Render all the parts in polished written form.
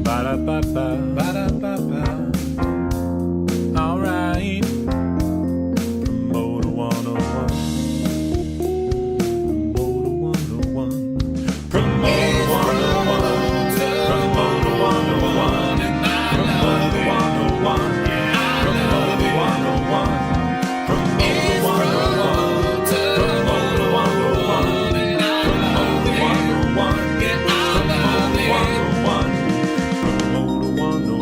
Ba-da-ba-ba, ba-da-ba-ba. All right. Promoter 101. Promoter 101. Promoter 101. Promoter 101. Promoter 101. Promoter 101. Promoter 101. Promoter 101.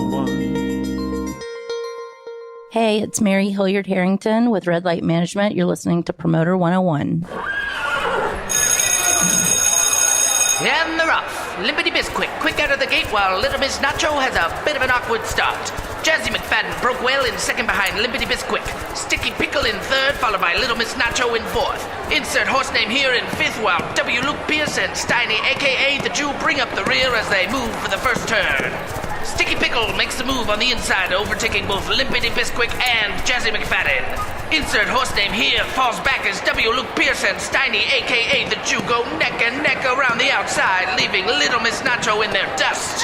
Hey, it's Mary Hilliard-Harrington with Red Light Management. You're listening to Promoter 101. And they're off. Limpity Bisquick, quick out of the gate while Little Miss Nacho has a bit of an awkward start. Jazzy McFadden broke well in second behind Limpity Bisquick. Sticky Pickle in third, followed by Little Miss Nacho in fourth. Insert horse name here in fifth, while W. Luke Pierce and Steiny, a.k.a. the Jew, bring up the rear as they move for the first turn. Sticky Pickle makes the move on the inside, overtaking both Limpity Bisquick and Jazzy McFadden. Insert horse name here falls back as W. Luke Pierce and Steiny, a.k.a. the Jew, go neck and neck around the outside, leaving Little Miss Nacho in their dust.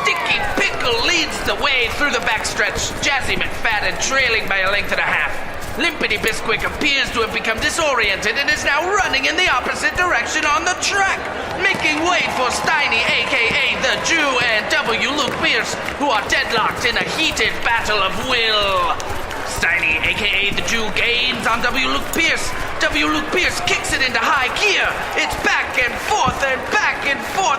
Sticky Pickle leads the way through the backstretch, Jazzy McFadden trailing by a length and a half. Limpity Bisquick appears to have become disoriented and is now running in the opposite direction on the track, making way for Steiny, a.k.a. the Jew, and W. Luke Pierce, who are deadlocked in a heated battle of will. Steiny, a.k.a. the Jew, gains on W. Luke Pierce. W. Luke Pierce kicks it into high gear. It's back and forth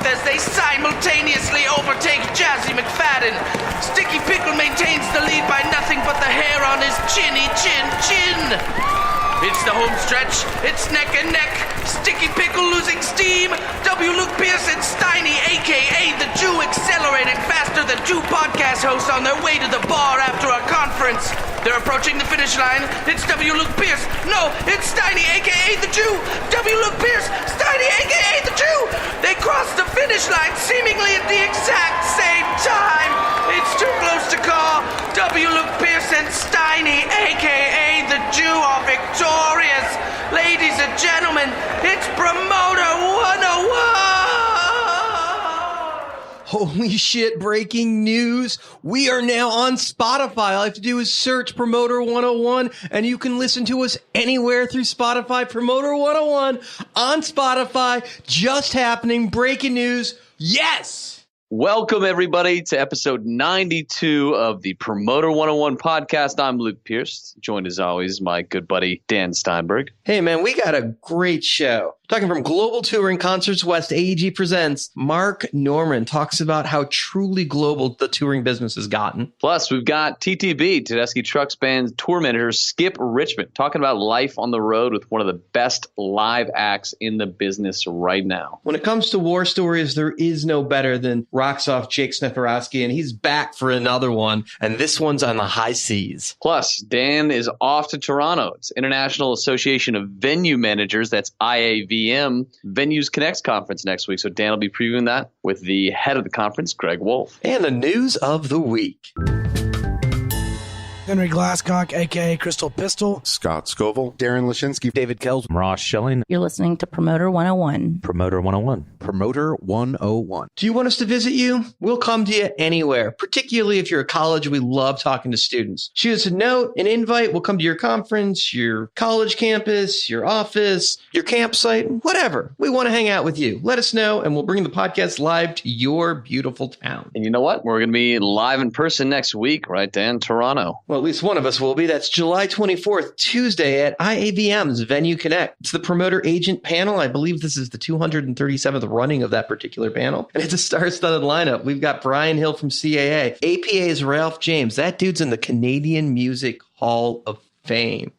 as they simultaneously overtake Jazzy McFadden. Sticky Pickle maintains the lead by nothing but the hair on his chinny chin. It's the home stretch. It's neck and neck. Sticky Pickle losing steam. W. Luke Pierce and Steiny, a.k.a. the Jew, accelerating faster than two podcast hosts on their way to the bar after a conference. They're approaching the finish line. It's W. Luke Pierce. No, it's Steiny, a.k.a. the Jew. W. Luke Pierce, Steiny, a.k.a. the Jew. They cross the finish line seemingly at the exact same time. It's too close to call. W. Luke Pierce and Steiny, a.k.a. the Jew, are victorious. Ladies and gentlemen, it's Promoter 101. Holy shit, breaking news. We are now on Spotify. All you have to do is search Promoter 101, and you can listen to us anywhere through Spotify. Promoter 101 on Spotify. Just happening. Breaking news. Yes! Welcome, everybody, to episode 92 of the Promoter 101 podcast. I'm Luke Pierce, joined as always my good buddy Dan Steinberg. Hey, man, we got a great show. Talking from Global Touring Concerts West, AEG presents Mark Norman talks about how truly global the touring business has gotten. Plus, we've got TTB, Tedeschi Trucks Band tour manager Skip Richman, talking about life on the road with one of the best live acts in the business right now. When it comes to war stories, there is no better than rocks off Jake Szufnarowski, and he's back for another one, and this one's on the high seas. Plus, Dan is off to Toronto. It's International Association of Venue Managers, that's IAVM Venue Connect conference next week. So Dan will be previewing that with the head of the conference, Greg Wolfe. And the news of the week. Henry Glasscock, a.k.a. Crystal Pistol. Scott Scoville. Darren Lashinsky. David Kells. Ross Schilling. You're listening to Promoter 101. Promoter 101. Promoter 101. Do you want us to visit you? We'll come to you anywhere, particularly if you're a college. We love talking to students. Shoot us a note, an invite. We'll come to your conference, your college campus, your office, your campsite, whatever. We want to hang out with you. Let us know, and we'll bring the podcast live to your beautiful town. And you know what? We're going to be live in person next week, right, Dan? Toronto. Well, at least one of us will be. That's July 24th, Tuesday at IAVM's Venue Connect. It's the promoter agent panel. I believe this is the 237th running of that particular panel. And it's a star-studded lineup. We've got Brian Hill from CAA. APA's Ralph James. That dude's in the Canadian Music Hall of Fame.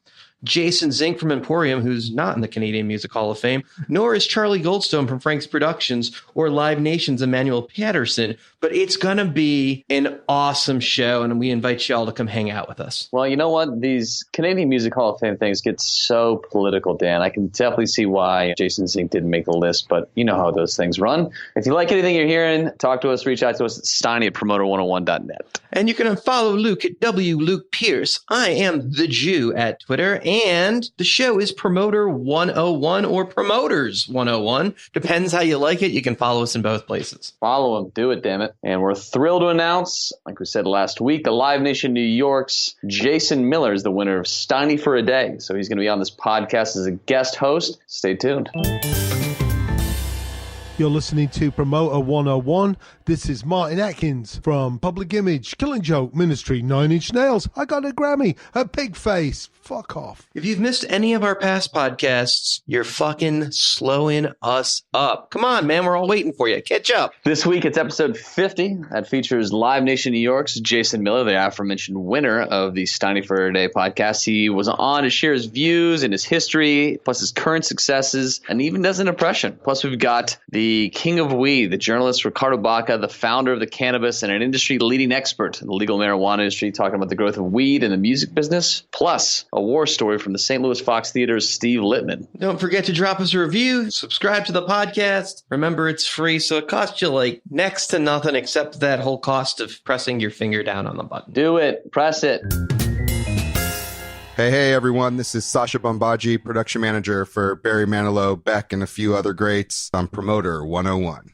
Jason Zink from Emporium, who's not in the Canadian Music Hall of Fame, nor is Charlie Goldstone from Frank's Productions or Live Nation's Emmanuel Patterson, but it's going to be an awesome show, and we invite y'all to come hang out with us. Well, you know what? These Canadian Music Hall of Fame things get so political, Dan. I can definitely see why Jason Zink didn't make the list, but you know how those things run. If you like anything you're hearing, talk to us, reach out to us at Steiny at promoter101.net. And you can follow Luke at W. Luke Pierce. I am the Jew at Twitter, And the show is Promoter 101 or Promoters 101. Depends how you like it. You can follow us in both places. Follow him. Do it, damn it. And we're thrilled to announce, like we said last week, the Live Nation New York's Jason Miller is the winner of Steiny for a Day. So he's going to be on this podcast as a guest host. Stay tuned. You're listening to Promoter 101. This is Martin Atkins from Public Image, Killing Joke, Ministry, 9 Inch Nails. I got a Grammy, a pig face. Fuck off. If you've missed any of our past podcasts, you're fucking slowing us up. Come on, man. We're all waiting for you. Catch up. This week, it's episode 50. That features Live Nation New York's Jason Miller, the aforementioned winner of the Steiny for a Day podcast. He was on to share his views and his history, plus his current successes, and even does an impression. Plus, we've got the king of weed, the journalist Ricardo Baca, the founder of the cannabis and an industry-leading expert in the legal marijuana industry, talking about the growth of weed in the music business, plus a war story from the St. Louis Fox Theater's Steve Littman. Don't forget to drop us a review, subscribe to the podcast. Remember, it's free, so it costs you like next to nothing except that whole cost of pressing your finger down on the button. Do it. Press it. Hey, everyone. This is Sasha Bombaji, production manager for Barry Manilow, Beck, and a few other greats on Promoter 101.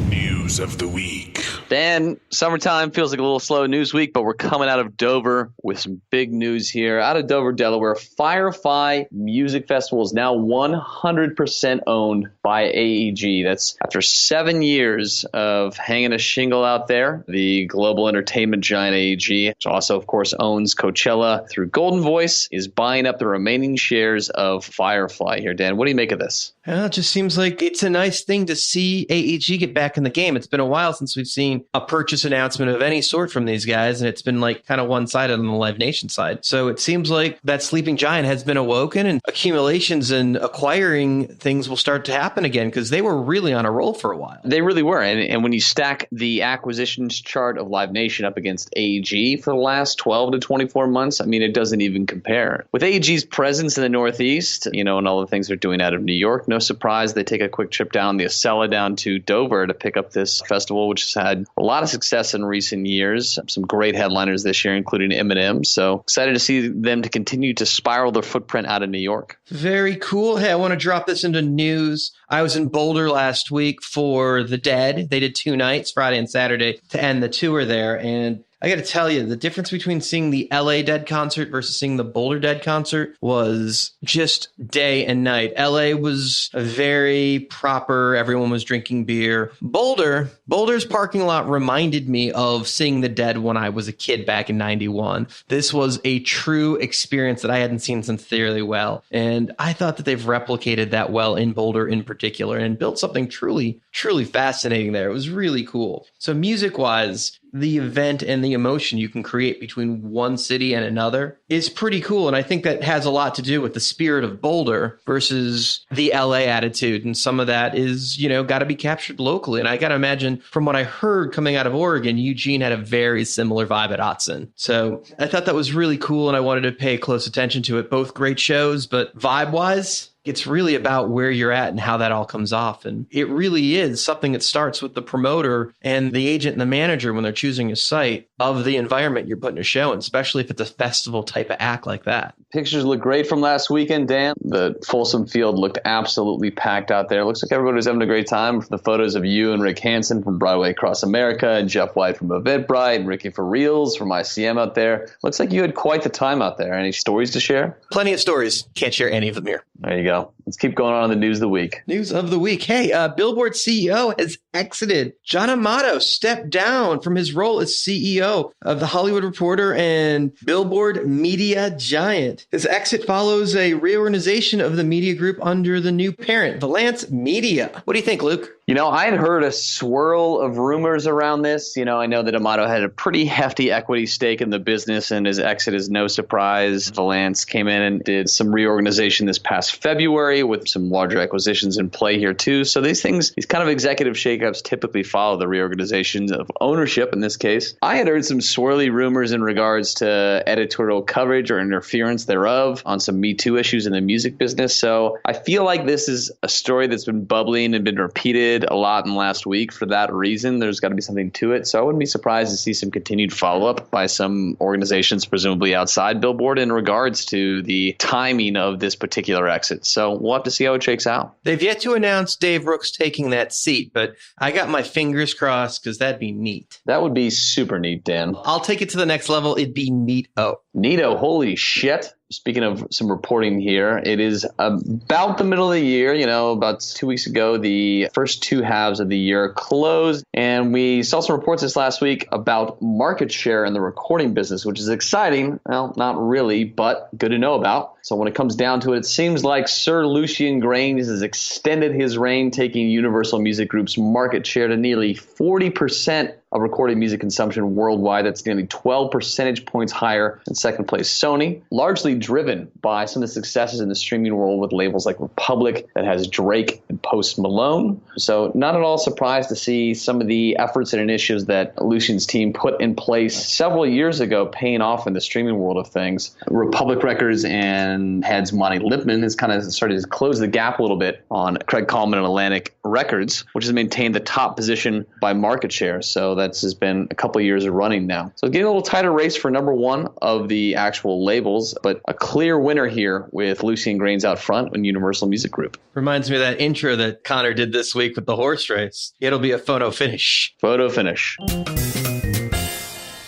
News of the week. Dan, summertime feels like a little slow news week, but we're coming out of Dover with some big news here. Out of Dover, Delaware, Firefly Music Festival is now 100% owned by AEG. That's after 7 years of hanging a shingle out there. The global entertainment giant AEG, which also, of course, owns Coachella through Golden Voice, is buying up the remaining shares of Firefly here. Dan, what do you make of this? It just seems like it's a nice thing to see AEG get back in the game. It's been a while since we've seen a purchase announcement of any sort from these guys, and it's been like kind of one-sided on the Live Nation side. So it seems like that sleeping giant has been awoken, and accumulations and acquiring things will start to happen again, because they were really on a roll for a while. They really were. And when you stack the acquisitions chart of Live Nation up against AEG for the last 12 to 24 months, I mean, it doesn't even compare. With AEG's presence in the Northeast, and all the things they're doing out of New York, no surprise they take a quick trip down the Acela down to Dover to pick up this festival, which has had a lot of success in recent years. Some great headliners this year, including Eminem. So excited to see them to continue to spiral their footprint out of New York. Very cool. Hey, I want to drop this into news. I was in Boulder last week for The Dead. They did 2 nights, Friday and Saturday, to end the tour there. And I got to tell you, the difference between seeing the LA Dead concert versus seeing the Boulder Dead concert was just day and night. LA was very proper. Everyone was drinking beer. Boulder's parking lot reminded me of seeing the Dead when I was a kid back in 91. This was a true experience that I hadn't seen since Fairly Well. And I thought that they've replicated that well in Boulder in particular and built something truly, truly fascinating there. It was really cool. So music-wise, the event and the emotion you can create between one city and another is pretty cool. And I think that has a lot to do with the spirit of Boulder versus the LA attitude. And some of that is, got to be captured locally. And I got to imagine from what I heard coming out of Oregon, Eugene had a very similar vibe at Autzen. So I thought that was really cool. And I wanted to pay close attention to it. Both great shows, but vibe wise, it's really about where you're at and how that all comes off. And it really is something that starts with the promoter and the agent and the manager when they're choosing a site of the environment you're putting a show in, especially if it's a festival type of act like that. Pictures look great from last weekend, Dan. The Folsom Field looked absolutely packed out there. Looks like everybody was having a great time. The photos of you and Rick Hansen from Broadway Across America and Jeff White from Eventbrite and Ricky for Reels from ICM out there. Looks like you had quite the time out there. Any stories to share? Plenty of stories. Can't share any of them here. There you go. Let's keep going on in the news of the week. News of the week. Hey, Billboard CEO has exited. John Amato stepped down from his role as CEO of The Hollywood Reporter and Billboard media giant. His exit follows a reorganization of the media group under the new parent, Valance Media. What do you think, Luke? I had heard a swirl of rumors around this. I know that Amato had a pretty hefty equity stake in the business, and his exit is no surprise. Valance came in and did some reorganization this past February with some larger acquisitions in play here too. So these kind of executive shakeups typically follow the reorganization of ownership in this case. I had heard some swirly rumors in regards to editorial coverage or interference thereof on some Me Too issues in the music business. So I feel like this is a story that's been bubbling and been repeated did a lot in the last week for that reason. There's got to be something to it. So I wouldn't be surprised to see some continued follow-up by some organizations, presumably outside Billboard, in regards to the timing of this particular exit. So we'll have to see how it shakes out. They've yet to announce Dave Brooks taking that seat, but I got my fingers crossed because that'd be neat. That would be super neat, Dan. I'll take it to the next level. It'd be neato. Neato, holy shit. Speaking of some reporting here, it is about the middle of the year. About 2 weeks ago, the first two halves of the year closed. And we saw some reports this last week about market share in the recording business, which is exciting. Well, not really, but good to know about. So when it comes down to it, it seems like Sir Lucian Grainge has extended his reign, taking Universal Music Group's market share to nearly 40% of recorded music consumption worldwide. That's nearly 12 percentage points higher than second place Sony, largely driven by some of the successes in the streaming world with labels like Republic that has Drake and Post Malone. So not at all surprised to see some of the efforts and initiatives that Lucian's team put in place several years ago paying off in the streaming world of things. Republic Records and heads Monty Lipman has kind of started to close the gap a little bit on Craig Coleman and Atlantic Records, which has maintained the top position by market share. So that's has been a couple of years of running now. So getting a little tighter race for number one of the actual labels, but a clear winner here with Lucian Grainge out front and Universal Music Group. Reminds me of that intro that Connor did this week with the horse race. It'll be a photo finish. Photo finish.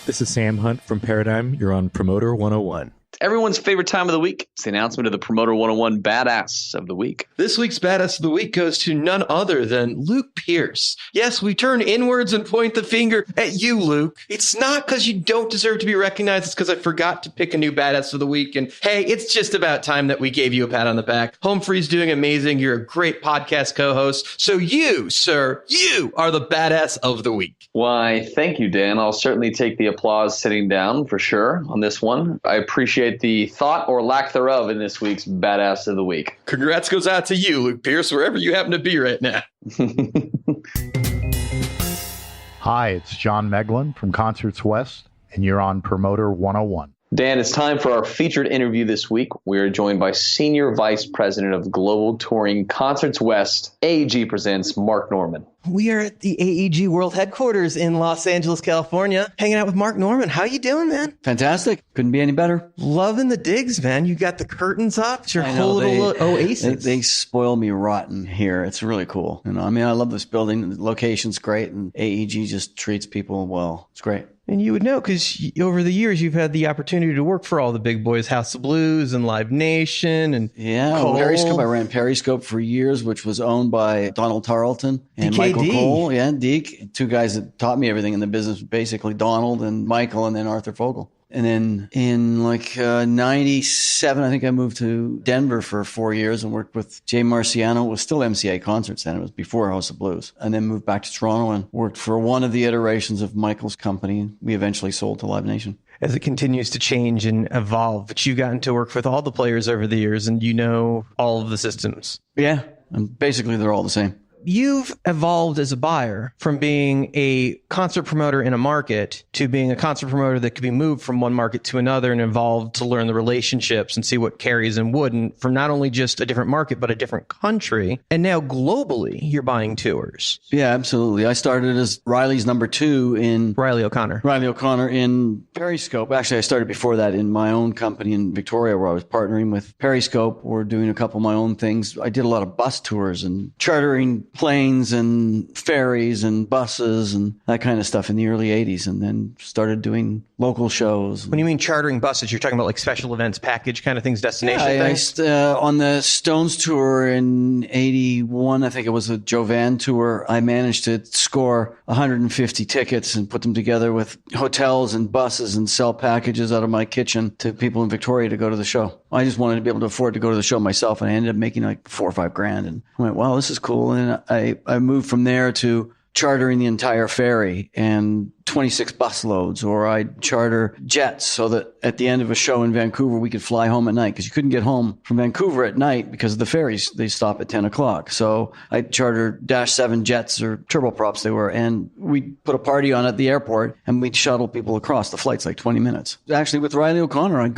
This is Sam Hunt from Paradigm. You're on Promoter 101. Everyone's favorite time of the week. It's the announcement of the Promoter 101 Badass of the Week. This week's Badass of the Week goes to none other than Luke Pierce. Yes, we turn inwards and point the finger at you, Luke. It's not because you don't deserve to be recognized. It's because I forgot to pick a new Badass of the Week. And hey, it's just about time that we gave you a pat on the back. Home Free's doing amazing. You're a great podcast co-host. So you, sir, you are the Badass of the Week. Why, thank you, Dan. I'll certainly take the applause sitting down for sure on this one. I appreciate the thought or lack thereof in this week's Badass of the Week. Congrats goes out to you, Luke Pierce, wherever you happen to be right now. Hi, it's John Meglin from Concerts West, and you're on Promoter 101. Dan, it's time for our featured interview this week. We are joined by Senior Vice President of Global Touring Concerts West. AEG presents Mark Norman. We are at the AEG World Headquarters in Los Angeles, California, hanging out with Mark Norman. How you doing, man? Fantastic. Couldn't be any better. Loving the digs, man. You got the curtains up. It's your whole little oasis. They spoil me rotten here. It's really cool. I love this building. The location's great, and AEG just treats people well. It's great. And you would know because over the years you've had the opportunity to work for all the big boys, House of Blues and Live Nation and Periscope. I ran Periscope for years, which was owned by Donald Tarleton and Michael Cole. Yeah, Deke, two guys that taught me everything in the business, basically Donald and Michael and then Arthur Vogel. And then in 97, I think I moved to Denver for 4 years and worked with Jay Marciano. It was still MCA Concerts then. It was before House of Blues. And then moved back to Toronto and worked for one of the iterations of Michael's company. We eventually sold to Live Nation. As it continues to change and evolve, but you've gotten to work with all the players over the years and you know all of the systems. Yeah, and basically they're all the same. You've evolved as a buyer from being a concert promoter in a market to being a concert promoter that could be moved from one market to another and evolved to learn the relationships and see what carries and wouldn't from not only just a different market, but a different country. And now globally, you're buying tours. Yeah, absolutely. I started as Riley's number two in Riley O'Connor in Periscope. Actually, I started before that in my own company in Victoria where I was partnering with Periscope or doing a couple of my own things. I did a lot of bus tours and chartering planes and ferries and buses and that kind of stuff in the early 80s, and then started doing local shows. When you mean chartering buses, you're talking about like special events package kind of things, destination things? On the Stones tour in 81, I think it was a Jovan tour, I managed to score 150 tickets and put them together with hotels and buses and sell packages out of my kitchen to people in Victoria to go to the show. I just wanted to be able to afford to go to the show myself, and I ended up making like $4 or $5 grand. And I went, wow, this is cool. And I moved from there to chartering the entire ferry and 26 bus loads, or I'd charter jets so that at the end of a show in Vancouver, we could fly home at night because you couldn't get home from Vancouver at night because of the ferries. They stop at 10 o'clock. So I'd charter Dash 7 jets or turboprops they were, and we'd put a party on at the airport and we'd shuttle people across. The flight's like 20 minutes. Actually, with Riley O'Connor, I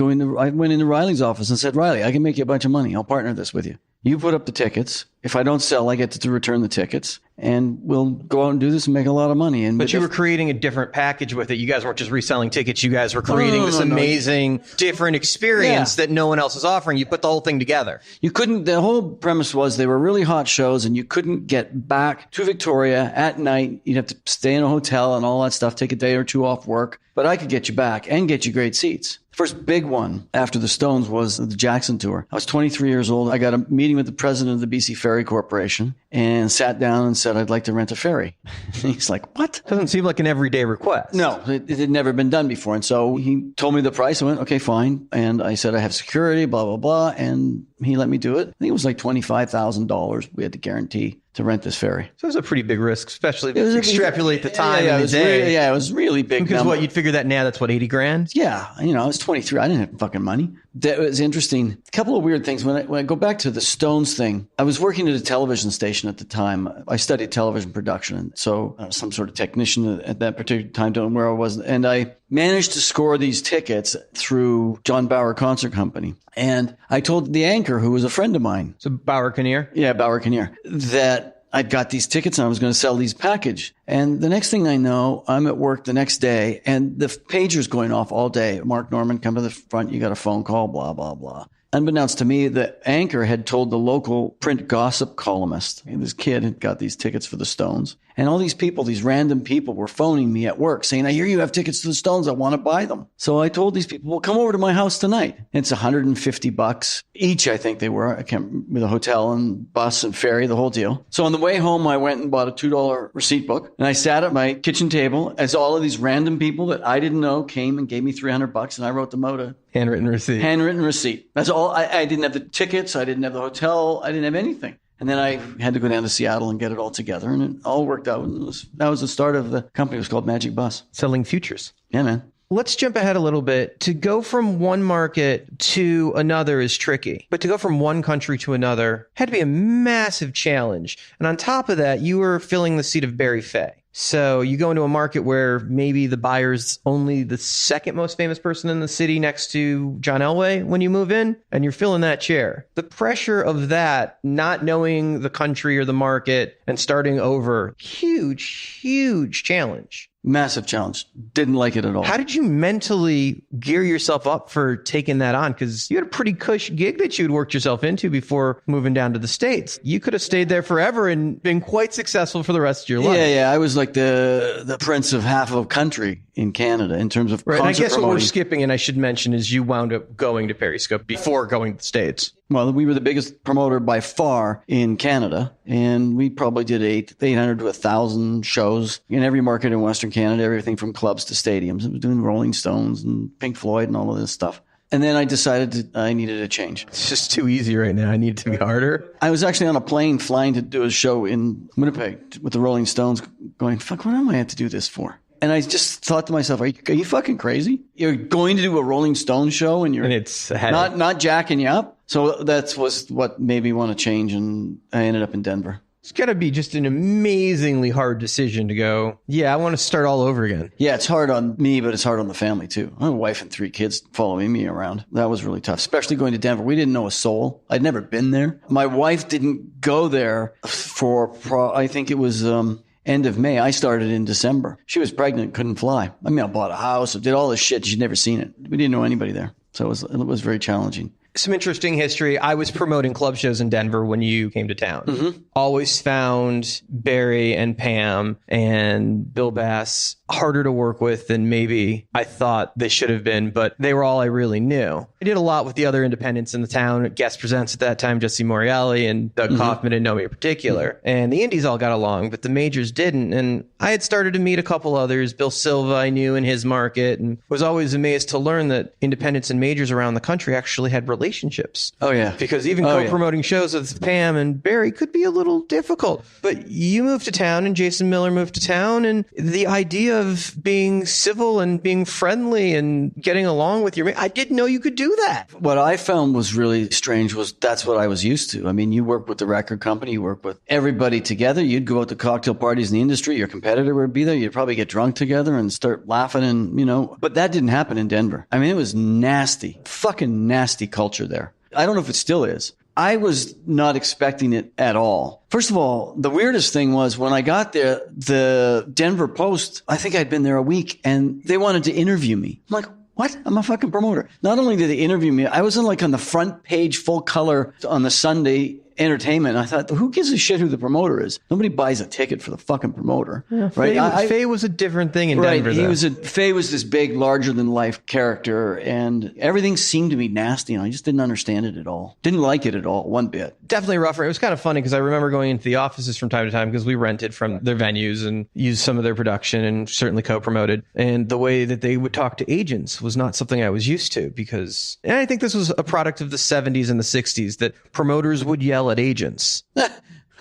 went into Riley's office and said, Riley, I can make you a bunch of money. I'll partner this with you. You put up the tickets. If I don't sell, I get to return the tickets, and we'll go out and do this and make a lot of money. But you were creating a different package with it. You guys weren't just reselling tickets. You guys were creating this amazing, different experience that no one else is offering. You put the whole thing together. You couldn't, the whole premise was they were really hot shows, and you couldn't get back to Victoria at night. You'd have to stay in a hotel and all that stuff, take a day or two off work. But I could get you back and get you great seats. The first big one after the Stones was the Jackson tour. I was 23 years old. I got a meeting with the president of the BC Ferry Corporation and sat down and said, I'd like to rent a ferry. And he's like, what? Doesn't seem like an everyday request. No, it had never been done before. And so he told me the price. I went, okay, fine. And I said, I have security, blah, blah, blah. And he let me do it. I think it was like $25,000 we had to guarantee to rent this ferry. So it was a pretty big risk, especially if you extrapolate the time and the day. It was really big. Because what, you'd figure that now, that's what, 80 grand? Yeah. I was 23. I didn't have fucking money. That was interesting. A couple of weird things. When I go back to the Stones thing, I was working at a television station at the time. I studied television production. And so I was some sort of technician at that particular time, don't know where I was. And I managed to score these tickets through John Bauer Concert Company. And I told the anchor, who was a friend of mine. So Bauer Kinnear? Yeah, Bauer Kinnear. That I'd got these tickets and I was going to sell these package. And the next thing I know, I'm at work the next day and the pager's going off all day. Mark Norman, come to the front. You got a phone call, blah, blah, blah. Unbeknownst to me, the anchor had told the local print gossip columnist, this kid had got these tickets for the Stones. And all these people, these random people were phoning me at work saying, I hear you have tickets to the Stones. I want to buy them. So I told these people, well, come over to my house tonight. It's $150 each, I think they were. I can't, with a hotel and bus and ferry, the whole deal. So on the way home, I went and bought a $2 receipt book. And I sat at my kitchen table as all of these random people that I didn't know came and gave me $300. And I wrote them out a handwritten receipt. That's all. I didn't have the tickets. I didn't have the hotel. I didn't have anything. And then I had to go down to Seattle and get it all together. And it all worked out. And that was the start of the company. It was called Magic Bus. Selling futures. Yeah, man. Let's jump ahead a little bit. To go from one market to another is tricky. But to go from one country to another had to be a massive challenge. And on top of that, you were filling the seat of Barry Fay. So you go into a market where maybe the buyer's only the second most famous person in the city next to John Elway when you move in, and you're filling that chair. The pressure of that, not knowing the country or the market and starting over, huge challenge. Massive challenge. Didn't like it at all. How did you mentally gear yourself up for taking that on? Because you had a pretty cush gig that you'd worked yourself into before moving down to the States. You could have stayed there forever and been quite successful for the rest of your life. Yeah. I was like the prince of half of a country in Canada in terms of concert and I guess promoting. What we're skipping, and I should mention, is you wound up going to Periscope before going to the States. Well, we were the biggest promoter by far in Canada, and we probably did 800 to 1,000 shows in every market in Western Canada, everything from clubs to stadiums. I was doing Rolling Stones and Pink Floyd and all of this stuff. And then I decided I needed a change. It's just too easy right now. I need it to be harder. I was actually on a plane flying to do a show in Winnipeg with the Rolling Stones going, fuck, what am I have to do this for? And I just thought to myself, are you fucking crazy? You're going to do a Rolling Stones show and it's not jacking you up? So that was what made me want to change, and I ended up in Denver. It's got to be just an amazingly hard decision to go, yeah, I want to start all over again. Yeah, it's hard on me, but it's hard on the family too. I have a wife and 3 kids following me around. That was really tough, especially going to Denver. We didn't know a soul. I'd never been there. My wife didn't go there for, I think it was end of May. I started in December. She was pregnant, couldn't fly. I mean, I bought a house, I did all this shit. She'd never seen it. We didn't know anybody there. So it was very challenging. Some interesting history. I was promoting club shows in Denver when you came to town. Mm-hmm. Always found Barry and Pam and Bill Bass harder to work with than maybe I thought they should have been, but they were all I really knew. I did a lot with the other independents in the town. Guest presents at that time, Jesse Moriali and Doug Kaufman didn't know me in particular. And the indies all got along, but the majors didn't. And I had started to meet a couple others. Bill Silva I knew in his market, and was always amazed to learn that independents and majors around the country actually had relationships. Oh, yeah. Because even co-promoting shows with Pam and Barry could be a little difficult. But you moved to town and Jason Miller moved to town, and the idea of being civil and being friendly and getting along with your I didn't know you could do that. What I found was really strange was that's what I was used to. I mean, you work with the record company, you work with everybody together. You'd go out to cocktail parties in the industry. Your competitor would be there. You'd probably get drunk together and start laughing and, but that didn't happen in Denver. I mean, it was nasty, fucking nasty culture there. I don't know if it still is, I was not expecting it at all. First of all, the weirdest thing was when I got there, the Denver Post, I think I'd been there a week, and they wanted to interview me. I'm like, what? I'm a fucking promoter. Not only did they interview me, I was on the front page, full color on the Sunday Entertainment. I thought, who gives a shit who the promoter is? Nobody buys a ticket for the fucking promoter, right? Faye was a different thing in Denver. Faye was this big, larger than life character, and everything seemed to be nasty, and I just didn't understand it at all. Didn't like it at all, one bit. Definitely rougher. It was kind of funny because I remember going into the offices from time to time because we rented from their venues and used some of their production and certainly co-promoted. And the way that they would talk to agents was not something I was used to because, and I think this was a product of the 70s and the 60s, that promoters would yell at agents.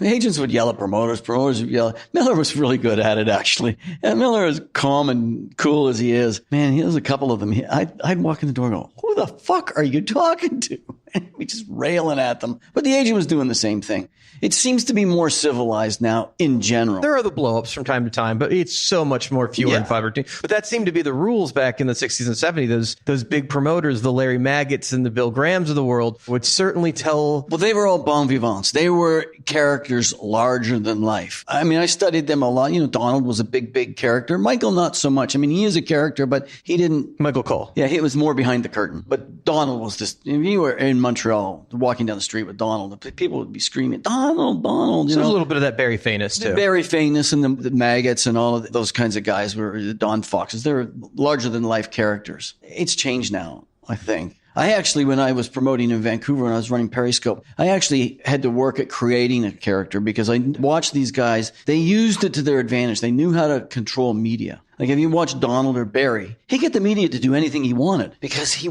Agents would yell at promoters. Promoters would yell. Miller was really good at it, actually. And Miller, as calm and cool as he is, man, he has a couple of them. I'd walk in the door and go, who the fuck are you talking to? And we just railing at them. But the agent was doing the same thing. It seems to be more civilized now in general. There are the blow-ups from time to time, but it's so much more fewer and far between. But that seemed to be the rules back in the 60s and 70s. Those big promoters, the Larry Maggots and the Bill Grahams of the world, would certainly tell... Well, they were all bon vivants. They were characters larger than life. I mean, I studied them a lot. Donald was a big character. Michael, not so much. I mean, he is a character, but he didn't... Michael Cole. Yeah, he was more behind the curtain. But Donald was this... If you were in Montreal, walking down the street with Donald, people would be screaming, Donald. So there's a little bit of that Barry Fayness, too. Barry Fayness and the Maggots and all of those kinds of guys were the Don Foxes. They're larger-than-life characters. It's changed now, I think. I actually, when I was promoting in Vancouver and I was running Periscope, I actually had to work at creating a character because I watched these guys. They used it to their advantage. They knew how to control media. Like if you watch Donald or Barry, he get the media to do anything he wanted because he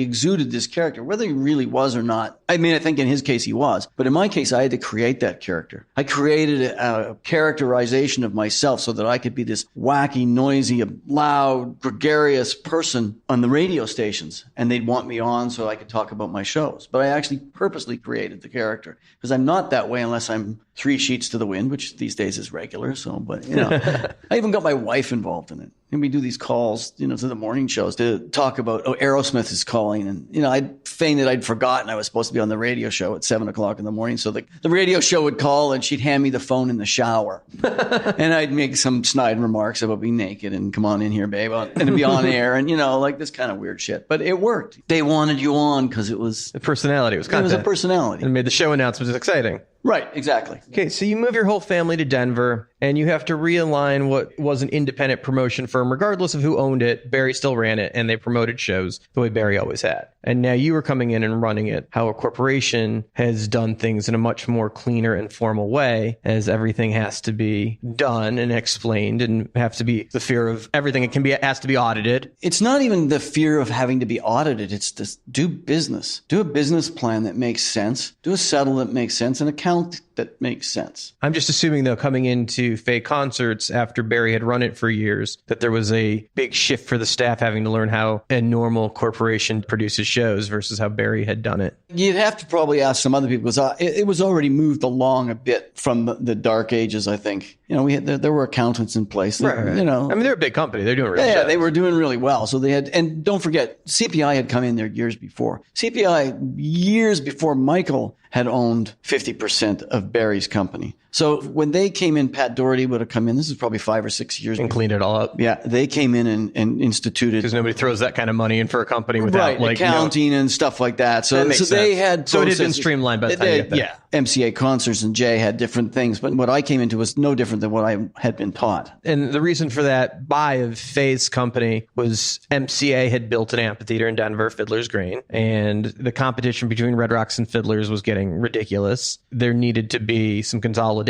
exuded this character, whether he really was or not. I mean, I think in his case he was, but in my case, I had to create that character. I created a characterization of myself so that I could be this wacky, noisy, loud, gregarious person on the radio stations, and they'd want me on so I could talk about my shows. But I actually purposely created the character because I'm not that way unless I'm 3 sheets to the wind, which these days is regular. So, but I even got my wife involved in it. And we do these calls, to the morning shows to talk about, Aerosmith is calling. And, I'd feign that I'd forgotten I was supposed to be on the radio show at 7:00 in the morning. So the radio show would call and she'd hand me the phone in the shower. And I'd make some snide remarks about being naked and come on in here, babe, and be on air and, like this kind of weird shit. But it worked. They wanted you on because it was... The personality. It was content. It was a personality. And made the show announcements exciting. Right, exactly. Okay, so you move your whole family to Denver, and you have to realign what was an independent promotion firm, regardless of who owned it. Barry still ran it, and they promoted shows the way Barry always had. And now you were coming in and running it how a corporation has done things in a much more cleaner and formal way, as everything has to be done and explained, and have to be the fear of everything. It has to be audited. It's not even the fear of having to be audited. It's just do business. Do a business plan that makes sense. Do a settle that makes sense, and account that makes sense. I'm just assuming, though, coming into Faye Concerts after Barry had run it for years, that there was a big shift for the staff having to learn how a normal corporation produces shows versus how Barry had done it. You'd have to probably ask some other people because it was already moved along a bit from the dark ages, I think. There were accountants in place. Right. I mean, they're a big company. They're doing really well. Yeah, they were doing really well. So they had, and don't forget, CPI had come in there years before. CPI, years before Michael had owned 50% of Barry's company. So when they came in, Pat Doherty would have come in. This is probably 5 or 6 years and cleaned it all up. Yeah, they came in and instituted, because nobody throws that kind of money in for a company without accounting and stuff like that. So they had so it had been streamlined by the time you get there. Yeah, MCA Concerts and Jay had different things, but what I came into was no different than what I had been taught. And the reason for that buy of Faye's company was MCA had built an amphitheater in Denver, Fiddler's Green, and the competition between Red Rocks and Fiddlers was getting ridiculous. There needed to be some consolidation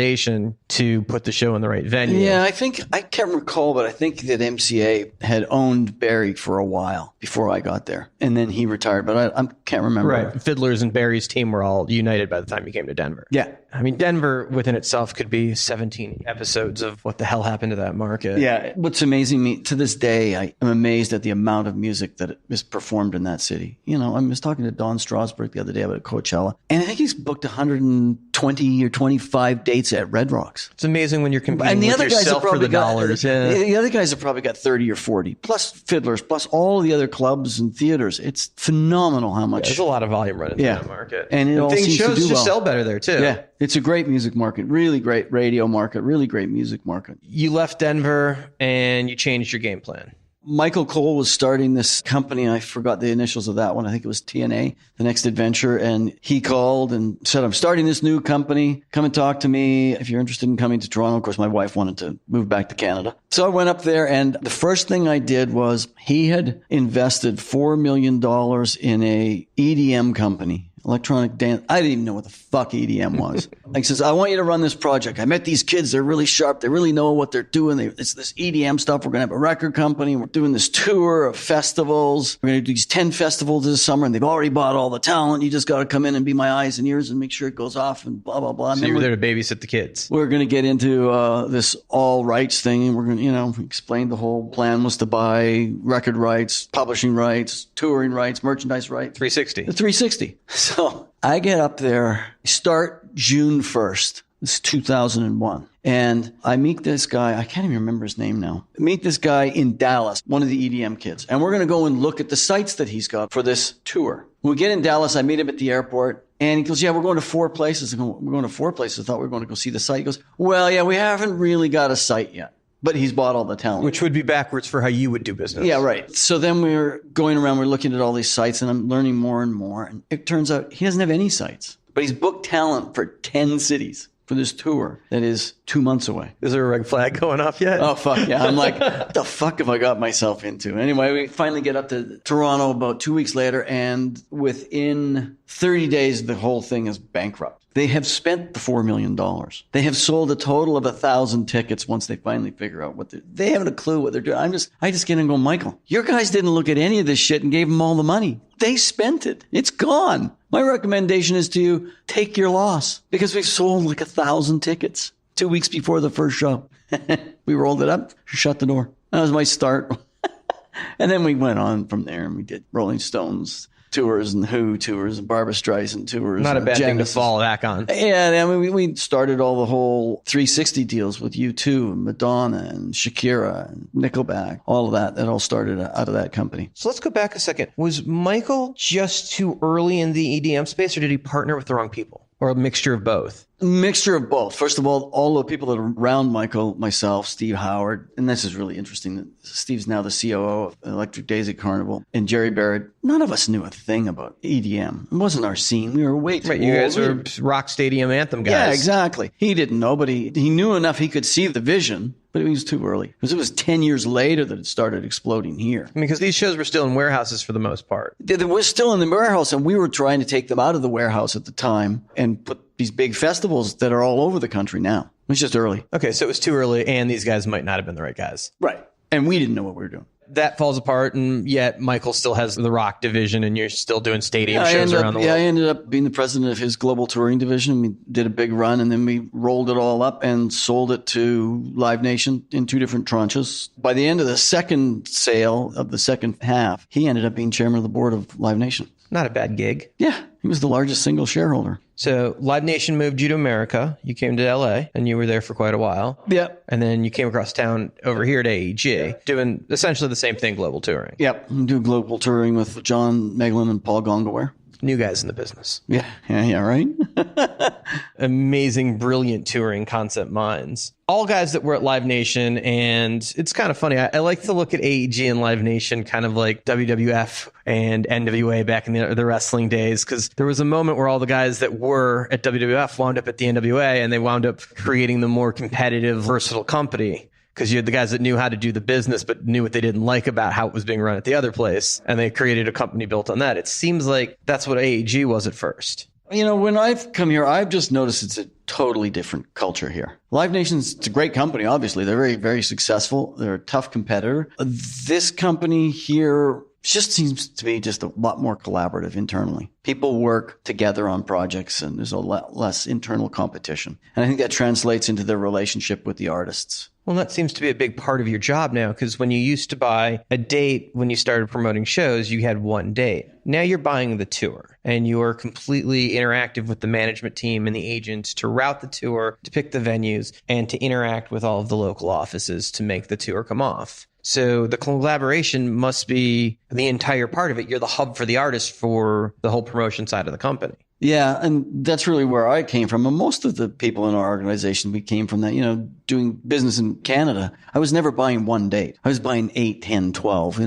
to put the show in the right venue. Yeah, I can't recall, but I think that MCA had owned Barry for a while before I got there, and then he retired, but I can't remember. Right. Fiddlers and Barry's team were all united by the time you came to Denver. Yeah. I mean, Denver within itself could be 17 episodes of what the hell happened to that market. Yeah. What's amazing me to this day, I am amazed at the amount of music that is performed in that city. I was talking to Don Strasberg the other day about Coachella, and I think he's booked 120 20 or 25 dates at Red Rocks. It's amazing when you're competing with yourself for the dollars. The other guys have probably got 30 or 40, plus fiddlers, plus all the other clubs and theaters. It's phenomenal how much. There's a lot of volume running through that market. And it all things seems shows to do just well. sell better there too. Yeah. It's a great music market, really great radio market, really great music market. You left Denver and you changed your game plan. Michael Cole was starting this company. I forgot the initials of that one. I think it was TNA, The Next Adventure. And he called and said, I'm starting this new company. Come and talk to me if you're interested in coming to Toronto. Of course, my wife wanted to move back to Canada. So I went up there, and the first thing I did was he had invested $4 million in a EDM company. Electronic dance. I didn't even know what the fuck EDM was. He says, I want you to run this project. I met these kids. They're really sharp. They really know what they're doing. It's this EDM stuff. We're going to have a record company. We're doing this tour of festivals. We're going to do these 10 festivals this summer, and they've already bought all the talent. You just got to come in and be my eyes and ears and make sure it goes off and blah, blah, blah. So you were there to babysit the kids. We're going to get into this all rights thing, and we're going to, explain the whole plan was to buy record rights, publishing rights, touring rights, merchandise rights. 360. The 360. So I get up there, start June 1st. It's 2001. And I meet this guy. I can't even remember his name now. I meet this guy in Dallas, one of the EDM kids. And we're going to go and look at the sites that he's got for this tour. When we get in Dallas, I meet him at the airport. And he goes, yeah, we're going to 4 places. I go, we're going to 4 places. I thought we were going to go see the site. He goes, well, yeah, we haven't really got a site yet. But he's bought all the talent. Which would be backwards for how you would do business. Yeah, right. So then we were going around, we're looking at all these sites, and I'm learning more and more. And it turns out he doesn't have any sites, but he's booked talent for 10 cities for this tour that is 2 months away. Is there a red flag going off yet? Oh, fuck yeah. I'm like, what the fuck have I got myself into? Anyway, we finally get up to Toronto about 2 weeks later, and within 30 days, the whole thing is bankrupt. They have spent the $4 million. They have sold a total of 1,000 tickets once they finally figure out what they haven't a clue what they're doing. I just get in and go, Michael, your guys didn't look at any of this shit and gave them all the money. They spent it. It's gone. My recommendation is to you, take your loss, because we've sold like 1,000 tickets 2 weeks before the first show. We rolled it up, shut the door. That was my start. And then we went on from there, and we did Rolling Stones tours and Who tours and Barbra Streisand tours. Not a bad thing to Genesis. fall back on. Yeah, I mean, we started all the whole 360 deals with U2 and Madonna and Shakira and Nickelback, all of that. That all started out of that company. So let's go back a second. Was Michael just too early in the EDM space, or did he partner with the wrong people? Or a mixture of both? Mixture of both. First of all the people that are around Michael, myself, Steve Howard, and this is really interesting that Steve's now the COO of Electric Daisy Carnival, and Jerry Barrett. None of us knew a thing about EDM. It wasn't our scene. We were way too old. You guys were rock stadium anthem guys. Yeah, exactly. He didn't know, but he knew enough he could see the vision, but it was too early. Because it was 10 years later that it started exploding here. Because these shows were still in warehouses for the most part. They were still in the warehouse, and we were trying to take them out of the warehouse at the time and put these big festivals that are all over the country now. It was just early. Okay, so it was too early, and these guys might not have been the right guys. Right. And we didn't know what we were doing. That falls apart, and yet Michael still has the rock division, and you're still doing stadium shows around the world. Yeah, I ended up being the president of his global touring division. We did a big run, and then we rolled it all up and sold it to Live Nation in 2 different tranches. By the end of the second sale of the second half, he ended up being chairman of the board of Live Nation. Not a bad gig. Yeah, he was the largest single shareholder. So Live Nation moved you to America. You came to LA, and you were there for quite a while. Yep. And then you came across town over here to AEG, doing essentially the same thing, global touring. Yep. I'm doing global touring with John Meglin and Paul Gongaware. New guys in the business. Yeah, right? Amazing, brilliant touring concept minds. All guys that were at Live Nation, and it's kind of funny. I like to look at AEG and Live Nation kind of like WWF and NWA back in the wrestling days, because there was a moment where all the guys that were at WWF wound up at the NWA, and they wound up creating the more competitive, versatile company. Because you had the guys that knew how to do the business, but knew what they didn't like about how it was being run at the other place. And they created a company built on that. It seems like that's what AEG was at first. You know, when I've come here, I've just noticed it's a totally different culture here. Live Nation's it's a great company, obviously. They're very, very successful. They're a tough competitor. This company here It just seems to be just a lot more collaborative internally. People work together on projects and there's a lot less internal competition. And I think that translates into their relationship with the artists. Well, that seems to be a big part of your job now, because when you used to buy a date when you started promoting shows, you had one date. Now you're buying the tour, and you are completely interactive with the management team and the agents to route the tour, to pick the venues, and to interact with all of the local offices to make the tour come off. So the collaboration must be the entire part of it. You're the hub for the artist for the whole promotion side of the company. Yeah, and that's really where I came from. And most of the people in our organization, we came from that, doing business in Canada. I was never buying one date. I was buying 8, 10, 12,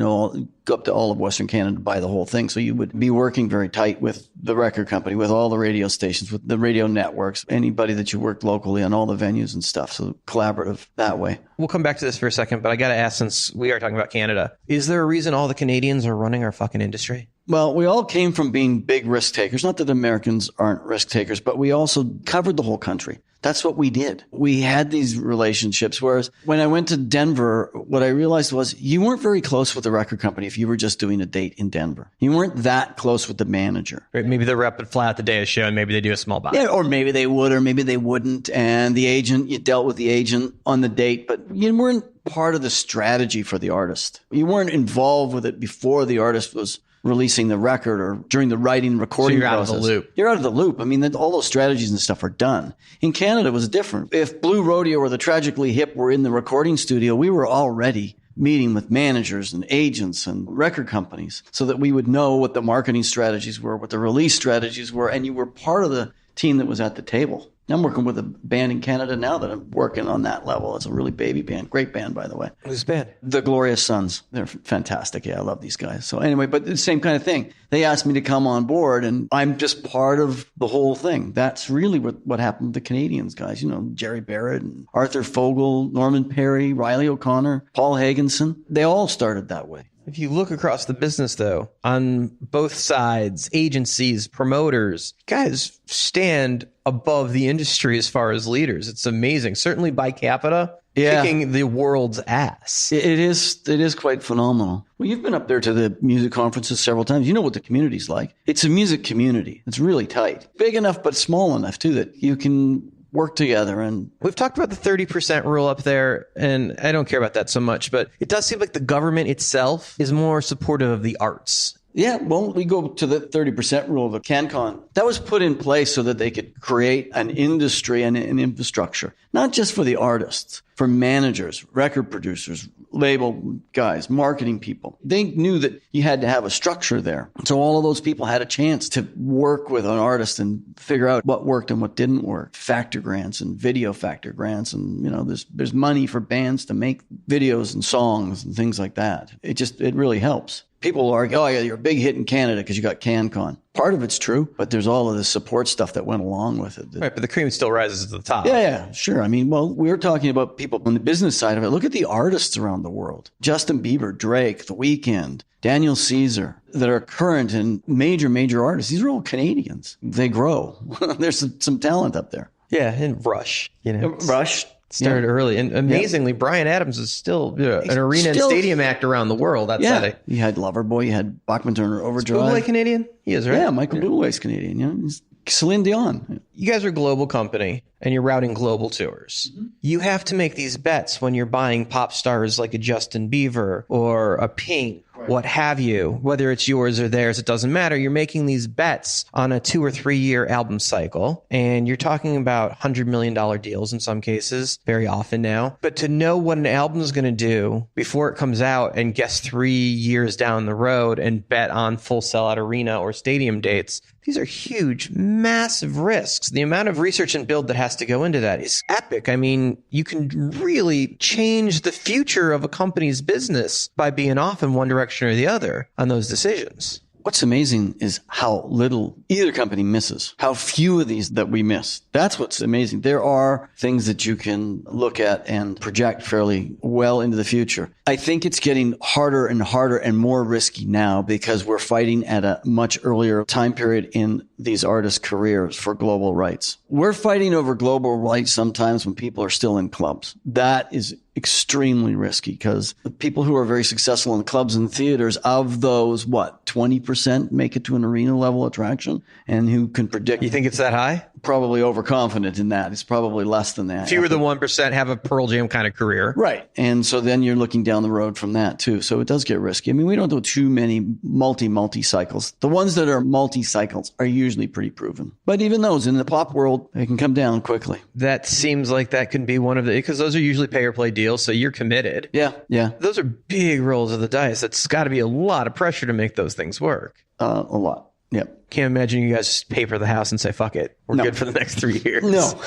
go up to all of Western Canada to buy the whole thing. So you would be working very tight with the record company, with all the radio stations, with the radio networks, anybody that you worked locally on all the venues and stuff. So collaborative that way. We'll come back to this for a second, but I got to ask, since we are talking about Canada, is there a reason all the Canadians are running our fucking industry? Well, we all came from being big risk takers. Not that Americans aren't risk takers, but we also covered the whole country. That's what we did. We had these relationships. Whereas when I went to Denver, what I realized was you weren't very close with the record company if you were just doing a date in Denver. You weren't that close with the manager. Right, maybe the rep would fly out the day of the show and maybe they do a small buy. Yeah, or maybe they would, or maybe they wouldn't. And the agent, you dealt with the agent on the date, but you weren't part of the strategy for the artist. You weren't involved with it before the artist was releasing the record or during the writing recording process. So you're out of the loop. You're out of the loop. I mean, all those strategies and stuff are done. In Canada, it was different. If Blue Rodeo or the Tragically Hip were in the recording studio, we were already meeting with managers and agents and record companies so that we would know what the marketing strategies were, what the release strategies were, and you were part of the team that was at the table. I'm working with a band in Canada now that I'm working on that level. It's a really baby band. Great band, by the way. Who's the band? The Glorious Sons. They're fantastic. Yeah, I love these guys. So anyway, but the same kind of thing. They asked me to come on board, and I'm just part of the whole thing. That's really what happened with the Canadians, guys. Jerry Barrett and Arthur Fogel, Norman Perry, Riley O'Connor, Paul Hagenson. They all started that way. If you look across the business, though, on both sides, agencies, promoters, guys stand above the industry as far as leaders. It's amazing. Certainly by capita, kicking the world's ass. It is quite phenomenal. Well, you've been up there to the music conferences several times. You know what the community's like. It's a music community. It's really tight. Big enough, but small enough, too, that you can work together. And we've talked about the 30% rule up there, and I don't care about that so much, but it does seem like the government itself is more supportive of the arts. Yeah, well, we go to the 30% rule of the CanCon. That was put in place so that they could create an industry and an infrastructure, not just for the artists, for managers, record producers, label guys, marketing people. They knew that you had to have a structure there. So all of those people had a chance to work with an artist and figure out what worked and what didn't work. Factor grants and video factor grants. And, there's money for bands to make videos and songs and things like that. It really helps. People argue, oh, yeah, you're a big hit in Canada because you got CanCon. Part of it's true, but there's all of the support stuff that went along with it. Right, but the cream still rises to the top. Yeah, sure. I mean, well, we're talking about people on the business side of it. Look at the artists around the world. Justin Bieber, Drake, The Weeknd, Daniel Caesar, that are current and major artists. These are all Canadians. They grow. There's some talent up there. Yeah, and Rush. Rush. Started early. And amazingly, Bryan Adams is still an arena and stadium act around the world. You had Loverboy, you had Bachman Turner Overdrive. Is Bublé Canadian? He is, right? Yeah, Michael Bublé's Canadian. He's Celine Dion. You guys are a global company and you're routing global tours. Mm-hmm. You have to make these bets when you're buying pop stars like a Justin Bieber or a Pink, what have you, whether it's yours or theirs, it doesn't matter. You're making these bets on a 2 or 3 year album cycle, and you're talking about $100 million deals in some cases, very often now. But to know what an album is going to do before it comes out and guess 3 years down the road and bet on full sellout arena or stadium dates, these are huge, massive risks. The amount of research and build that has to go into that is epic. I mean, you can really change the future of a company's business by being off in one direction or the other on those decisions. What's amazing is how little either company misses, how few of these that we miss. That's what's amazing. There are things that you can look at and project fairly well into the future. I think it's getting harder and harder and more risky now because we're fighting at a much earlier time period in these artists' careers for global rights. We're fighting over global rights sometimes when people are still in clubs. That is extremely risky because the people who are very successful in clubs and theaters, of those, 20% make it to an arena level attraction, and who can predict. You think it's that high? Probably overconfident in that. It's probably less than that. Fewer than 1% have a Pearl Jam kind of career. Right. And so then you're looking down the road from that too. So it does get risky. I mean, we don't do too many multi cycles. The ones that are multi-cycles are usually pretty proven. But even those in the pop world, they can come down quickly. That seems like that could be one of the, because those are usually pay or play deals. So you're committed. Yeah. Yeah. Those are big rolls of the dice. That's got to be a lot of pressure to make those things work. A lot. Yep. Can't imagine you guys just pay for the house and say, fuck it. We're good for the next 3 years. No.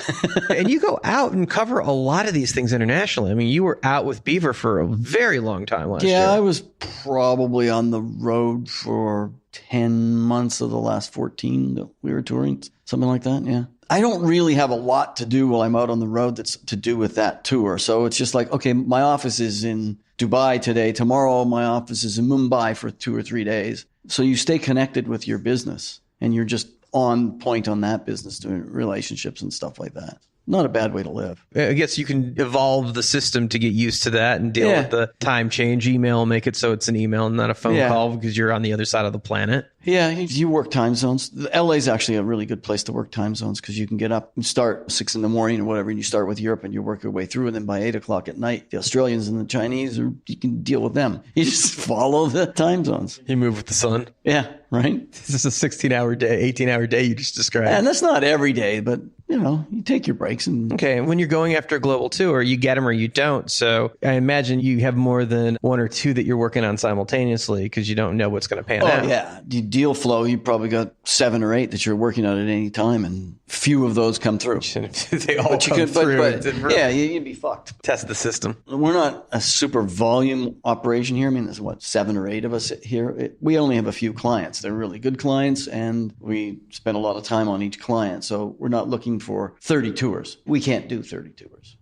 And you go out and cover a lot of these things internationally. I mean, you were out with Beaver for a very long time last year. Yeah, I was probably on the road for 10 months of the last 14 that we were touring, something like that. Yeah. I don't really have a lot to do while I'm out on the road that's to do with that tour. So it's just like, okay, my office is in Dubai today. Tomorrow, my office is in Mumbai for 2 or 3 days. So you stay connected with your business and you're just on point on that business, doing relationships and stuff like that. Not a bad way to live. I guess you can evolve the system to get used to that and deal with the time change. Email, make it so it's an email and not a phone call because you're on the other side of the planet. Yeah, you work time zones. LA is actually a really good place to work time zones because you can get up and start 6 a.m. or whatever, and you start with Europe and you work your way through. And then by 8 o'clock at night, the Australians and the Chinese, you can deal with them. You just follow the time zones. You move with the sun. Yeah, right? This is a 16-hour day, 18-hour day you just described. And that's not every day, but, you take your breaks. Okay, and when you're going after a global tour, you get them or you don't. So I imagine you have more than 1 or 2 that you're working on simultaneously because you don't know what's going to pan out. Oh, yeah. The deal flow, you probably got 7 or 8 that you're working on at any time, and few of those come through. They all come through. But yeah, you'd be fucked. Test the system. We're not a super volume operation here. I mean, there's 7 or 8 of us here. We only have a few clients. They're really good clients, and we spend a lot of time on each client. So we're not looking for 30 tours. We can't do 30 tours.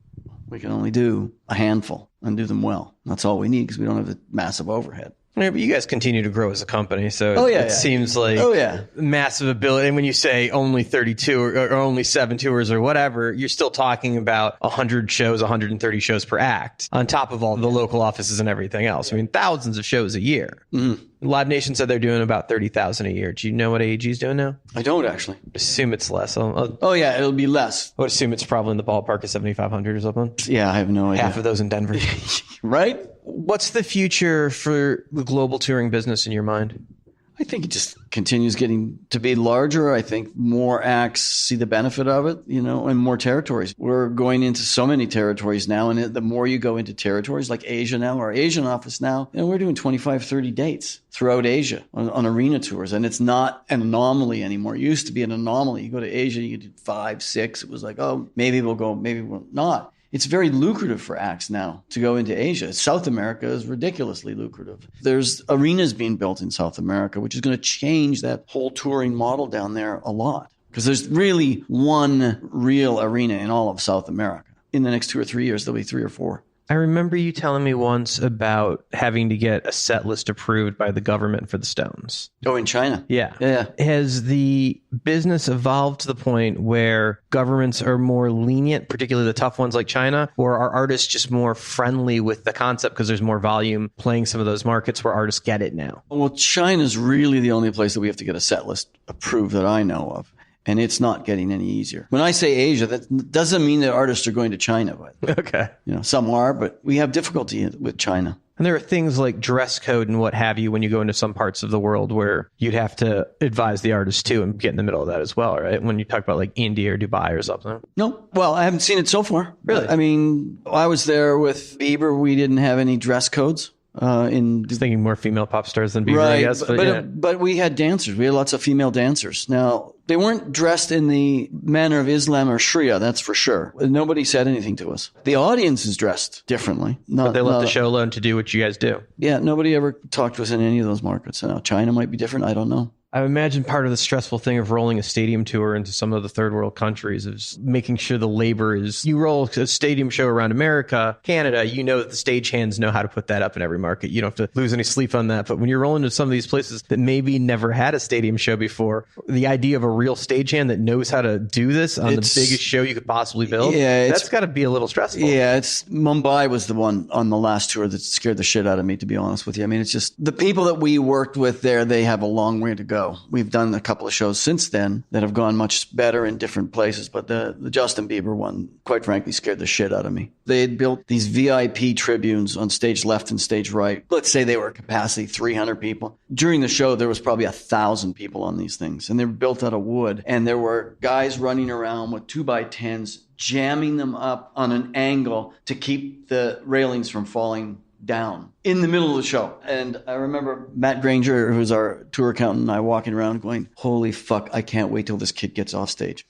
We can only do a handful and do them well. That's all we need because we don't have the massive overhead. Yeah, but you guys continue to grow as a company, so it seems like massive ability. And when you say only 32 or only 7 tours or whatever, you're still talking about 100 shows, 130 shows per act, on top of all the local offices and everything else. I mean, thousands of shows a year. Mm-hmm. Live Nation said they're doing about 30,000 a year. Do you know what AEG is doing now? I don't actually. Assume it's less. It'll be less. I would assume it's probably in the ballpark of 7,500 or something. Yeah, I have no idea. Half of those in Denver. Right? What's the future for the global touring business in your mind? I think it just continues getting to be larger. I think more acts see the benefit of it, and more territories. We're going into so many territories now, and the more you go into territories like Asia now, our Asian office now, we're doing 25, 30 dates throughout Asia on arena tours, and it's not an anomaly anymore. It used to be an anomaly. You go to Asia, you did 5, 6. It was like, oh, maybe we'll go, maybe we'll not. It's very lucrative for acts now to go into Asia. South America is ridiculously lucrative. There's arenas being built in South America, which is going to change that whole touring model down there a lot. Because there's really one real arena in all of South America. In the next 2 or 3 years, there'll be 3 or 4. I remember you telling me once about having to get a set list approved by the government for the Stones. Oh, in China? Yeah. Has the business evolved to the point where governments are more lenient, particularly the tough ones like China, or are artists just more friendly with the concept because there's more volume playing some of those markets where artists get it now? Well, China's really the only place that we have to get a set list approved that I know of. And it's not getting any easier. When I say Asia, that doesn't mean that artists are going to China. But, okay. Some are, but we have difficulty with China. And there are things like dress code and what have you when you go into some parts of the world where you'd have to advise the artist too and get in the middle of that as well, right? When you talk about like India or Dubai or something. No. Well, I haven't seen it so far. Really? I mean, I was there with Bieber. We didn't have any dress codes. Just thinking more female pop stars than Bieber, I guess. But we had dancers. We had lots of female dancers. Now, they weren't dressed in the manner of Islam or Sharia, that's for sure. Nobody said anything to us. The audience is dressed differently. But they let the show alone to do what you guys do. Yeah, nobody ever talked to us in any of those markets. Now, China might be different. I don't know. I imagine part of the stressful thing of rolling a stadium tour into some of the third world countries is making sure the labor is, you roll a stadium show around America, Canada, you know that the stagehands know how to put that up in every market. You don't have to lose any sleep on that. But when you're rolling to some of these places that maybe never had a stadium show before, the idea of a real stagehand that knows how to do this on the biggest show you could possibly build, that's got to be a little stressful. Yeah, Mumbai was the one on the last tour that scared the shit out of me, to be honest with you. I mean, it's just the people that we worked with there, they have a long way to go. We've done a couple of shows since then that have gone much better in different places, but the Justin Bieber one, quite frankly, scared the shit out of me. They had built these VIP tribunes on stage left and stage right. Let's say they were capacity 300 people. During the show, there was probably 1,000 people on these things, and they were built out of wood, and there were guys running around with 2x10s, jamming them up on an angle to keep the railings from falling down in the middle of the show. And I remember Matt Granger, who's our tour accountant, and I walking around going, holy fuck, I can't wait till this kid gets off stage.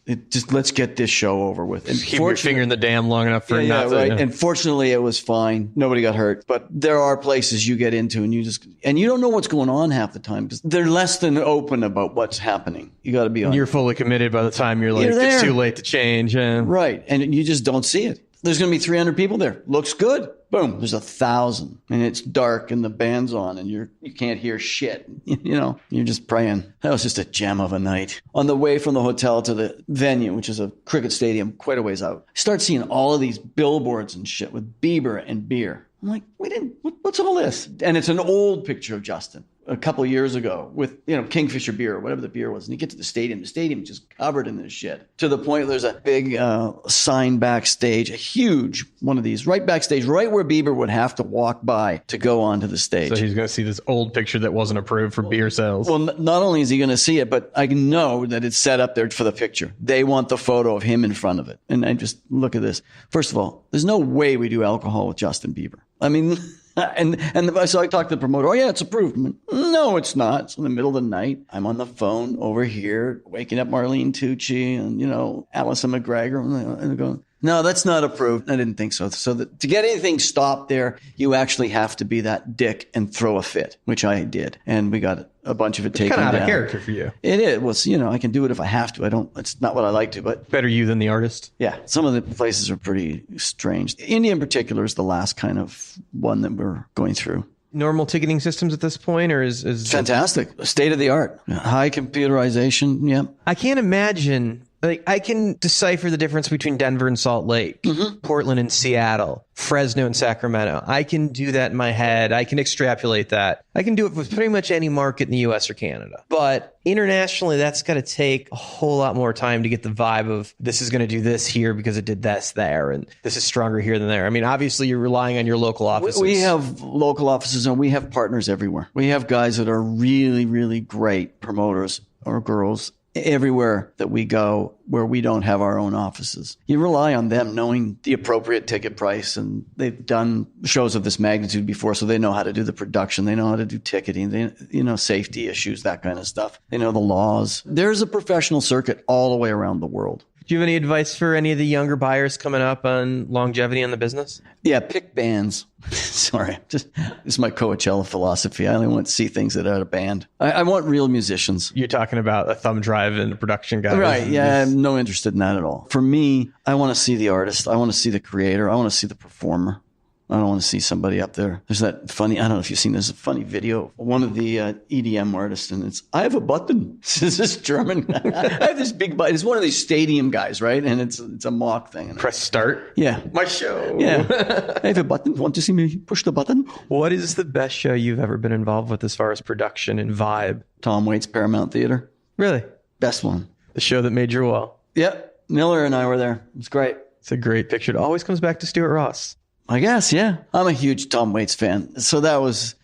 Let's get this show over with. And keep your finger in the dam long enough for right. And fortunately it was fine. Nobody got hurt. But there are places you get into and you don't know what's going on half the time because they're less than open about what's happening. You got to be on. You're fully committed by the time you're like, it's too late to change. Yeah. Right. And you just don't see it. There's going to be 300 people there. Looks good. Boom. There's 1,000 and it's dark and the band's on and you can't hear shit. You're just praying. That was just a gem of a night. On the way from the hotel to the venue, which is a cricket stadium quite a ways out, I start seeing all of these billboards and shit with Bieber and beer. I'm like, what's all this? And it's an old picture of Justin a couple of years ago with, Kingfisher beer or whatever the beer was. And you get to the stadium just covered in this shit. To the point there's a big sign backstage, a huge one of these, right backstage, right where Bieber would have to walk by to go onto the stage. So he's going to see this old picture that wasn't approved for beer sales. Well, not only is he going to see it, but I know that it's set up there for the picture. They want the photo of him in front of it. And I just look at this. First of all, there's no way we do alcohol with Justin Bieber. I mean... So I talked to the promoter. Oh, yeah, it's approved. No, it's not. It's in the middle of the night. I'm on the phone over here, waking up Marlene Tucci and, Alison McGregor. And they're going, no, that's not approved. I didn't think so. So to get anything stopped there, you actually have to be that dick and throw a fit, which I did. And we got a bunch of it taken down. Kind of out of character for you. It is. Well, I can do it if I have to. It's not what I like to, but. Better you than the artist? Yeah. Some of the places are pretty strange. India in particular is the last kind of one that we're going through. Normal ticketing systems at this point, or is fantastic, state of the art, high computerization. Yeah, I can't imagine. Like, I can decipher the difference between Denver and Salt Lake, Portland and Seattle, Fresno and Sacramento. I can do that in my head. I can extrapolate that. I can do it with pretty much any market in the US or Canada. But internationally, that's got to take a whole lot more time to get the vibe of this is going to do this here because it did this there, and this is stronger here than there. I mean, obviously, you're relying on your local offices. We have local offices and we have partners everywhere. We have guys that are really, really great promoters or girls everywhere that we go where we don't have our own offices. You rely on them knowing the appropriate ticket price, and they've done shows of this magnitude before, so they know how to do the production. They know how to do ticketing, safety issues, that kind of stuff. They know the laws. There's a professional circuit all the way around the world. Do you have any advice for any of the younger buyers coming up on longevity in the business? Yeah, pick bands. Sorry, this is my Coachella philosophy. I only want to see things that are a band. I want real musicians. You're talking about a thumb drive and a production guy. Right, yeah, I'm no interested in that at all. For me, I want to see the artist. I want to see the creator. I want to see the performer. I don't want to see somebody up there. There's that funny, I don't know if you've seen this, funny video. One of the EDM artists, and it's, I have a button. This is German. I have this big button. It's one of these stadium guys, right? And it's a mock thing. Press start? Yeah. My show. Yeah. I have a button. Want to see me push the button? What is the best show you've ever been involved with as far as production and vibe? Tom Waits' Paramount Theater. Really? Best one. The show that made your wall. Yep. Miller and I were there. It was great. It's a great picture. It always comes back to Stuart Ross. I guess, yeah. I'm a huge Tom Waits fan. So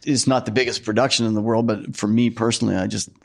it's not the biggest production in the world, but for me personally,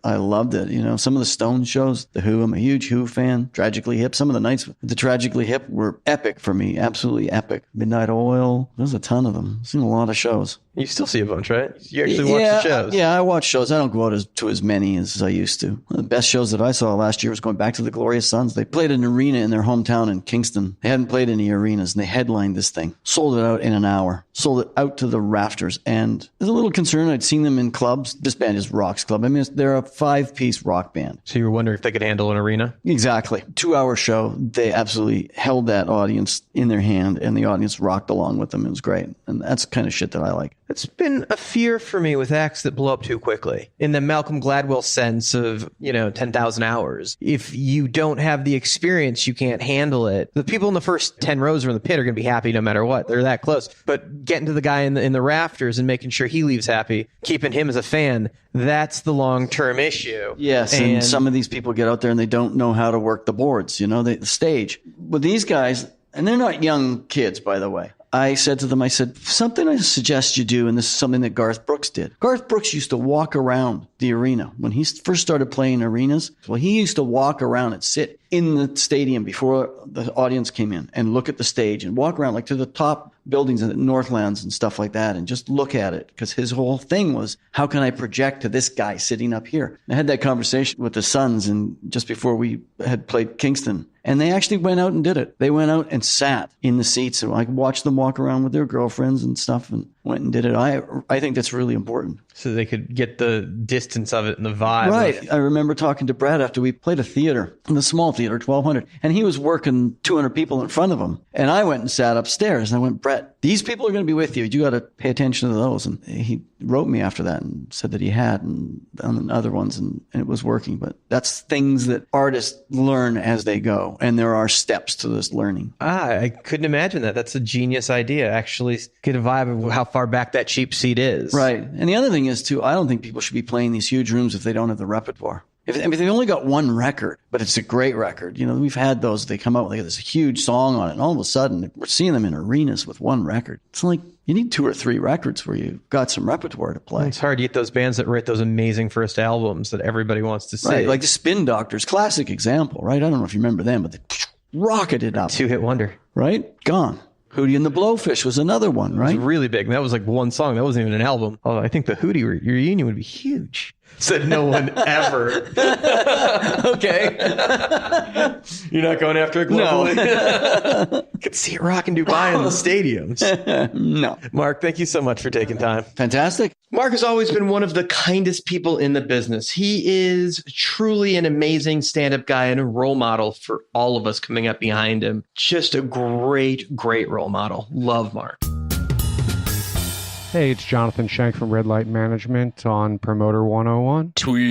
I loved it. Some of the Stones shows, The Who, I'm a huge Who fan. Tragically Hip. Some of the nights with the Tragically Hip were epic for me. Absolutely epic. Midnight Oil. There's a ton of them. I've seen a lot of shows. You still see a bunch, right? You actually watch the shows. Yeah, I watch shows. I don't go out to as many as I used to. One of the best shows that I saw last year was going back to the Glorious Sons. They played an arena in their hometown in Kingston. They hadn't played any arenas, and they headlined this thing. Sold it out in an hour. Sold it out to the rafters. And there's a little little concerned. I'd seen them in clubs. This band is Rock's Club. I mean, they're a 5-piece rock band. So you were wondering if they could handle an arena? Exactly. 2-hour show. They absolutely held that audience in their hand, and the audience rocked along with them. It was great. And that's the kind of shit that I like. It's been a fear for me with acts that blow up too quickly. In the Malcolm Gladwell sense of, 10,000 hours. If you don't have the experience, you can't handle it. The people in the first 10 rows or in the pit are going to be happy no matter what. They're that close. But getting to the guy in the rafters and making sure he leaves happy, keeping him as a fan, that's the long-term issue. Yes, and some of these people get out there and they don't know how to work the boards, the stage. With these guys, and they're not young kids, by the way. I said to them, something I suggest you do, and this is something that Garth Brooks did. Garth Brooks used to walk around the arena. When he first started playing arenas, he used to walk around and sit in the stadium before the audience came in and look at the stage and walk around like to the top buildings in the Northlands and stuff like that and just look at it, because his whole thing was, how can I project to this guy sitting up here? I had that conversation with the Suns and just before we had played Kingston, and they actually went out and did it. They went out and sat in the seats, and I watched them walk around with their girlfriends and stuff and went and did it. I think that's really important. So they could get the distance of it and the vibe. Right. I remember talking to Brad after we played a theater, the small theater, 1,200, and he was working 200 people in front of him. And I went and sat upstairs, and I went, Brett, these people are going to be with you. You got to pay attention to those. And he wrote me after that and said that he had and on other ones, and it was working. But that's things that artists learn as they go, and there are steps to this learning. I couldn't imagine that. That's a genius idea. Actually get a vibe of how far back that cheap seat is. Right. And the other thing is, too, I don't think people should be playing these huge rooms if they don't have the repertoire. If they've only got one record, but it's a great record. We've had those. They come out with this huge song on it, and all of a sudden, we're seeing them in arenas with one record. It's like you need 2 or 3 records where you've got some repertoire to play. It's hard to get those bands that write those amazing first albums that everybody wants to see. Right, like the Spin Doctors, classic example, right? I don't know if you remember them, but they rocketed up. 2-hit wonder. Right? Gone. Hootie and the Blowfish was another one, right? It was really big. That was like one song. That wasn't even an album. Oh, I think the Hootie reunion would be huge. Said no one ever. Okay. You're not going after it globally? No. Could see it rock in Dubai in the stadiums. No. Mark, thank you so much for taking time. Fantastic. Mark has always been one of the kindest people in the business. He is truly an amazing stand-up guy and a role model for all of us coming up behind him. Just a great, great role model. Love Mark. Hey, it's Jonathan Shank from Red Light Management on Promoter 101. Tweets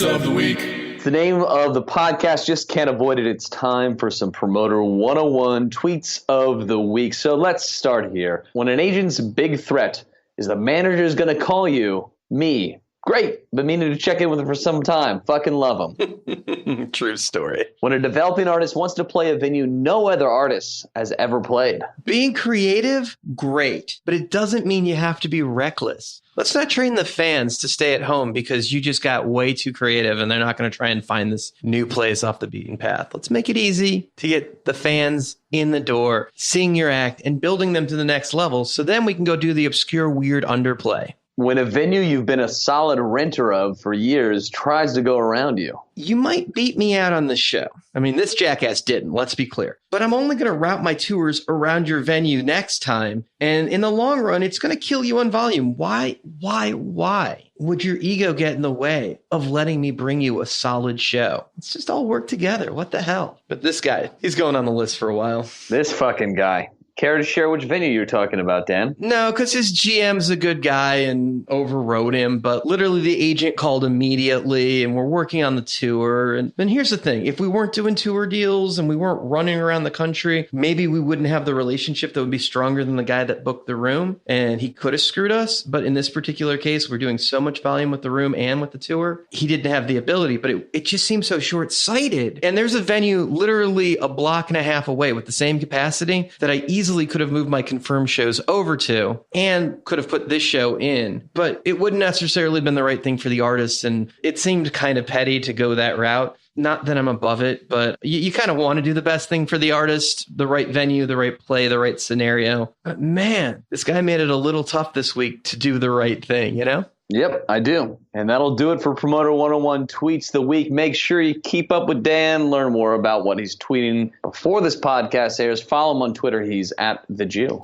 of the week. It's the name of the podcast. Just can't avoid it. It's time for some Promoter 101 tweets of the week. So let's start here. When an agent's big threat is the manager's going to call you, me. Great. Been meaning to check in with him for some time. Fucking love him. True story. When a developing artist wants to play a venue no other artist has ever played. Being creative, great. But it doesn't mean you have to be reckless. Let's not train the fans to stay at home because you just got way too creative and they're not going to try and find this new place off the beaten path. Let's make it easy to get the fans in the door, seeing your act and building them to the next level. So then we can go do the obscure, weird underplay. When a venue you've been a solid renter of for years tries to go around you. You might beat me out on the show. I mean, this jackass didn't, let's be clear. But I'm only going to route my tours around your venue next time. And in the long run, it's going to kill you on volume. Why would your ego get in the way of letting me bring you a solid show? Let's just all work together. What the hell? But this guy, he's going on the list for a while. This fucking guy. Care to share which venue you're talking about, Dan? No, because his GM's a good guy and overrode him, but literally the agent called immediately and we're working on the tour. And here's the thing. If we weren't doing tour deals and we weren't running around the country, maybe we wouldn't have the relationship that would be stronger than the guy that booked the room and he could have screwed us. But in this particular case, we're doing so much volume with the room and with the tour. He didn't have the ability, but it just seems so short-sighted. And there's a venue literally a block and a half away with the same capacity that I easily could have moved my confirmed shows over to and could have put this show in, but it wouldn't necessarily have been the right thing for the artist. And it seemed kind of petty to go that route. Not that I'm above it, but you kind of want to do the best thing for the artist, the right venue, the right play, the right scenario. But man, this guy made it a little tough this week to do the right thing, you know? Yep, I do. And that'll do it for Promoter 101 Tweets the Week. Make sure you keep up with Dan, learn more about what he's tweeting before this podcast airs. Follow him on Twitter. He's @TheJew.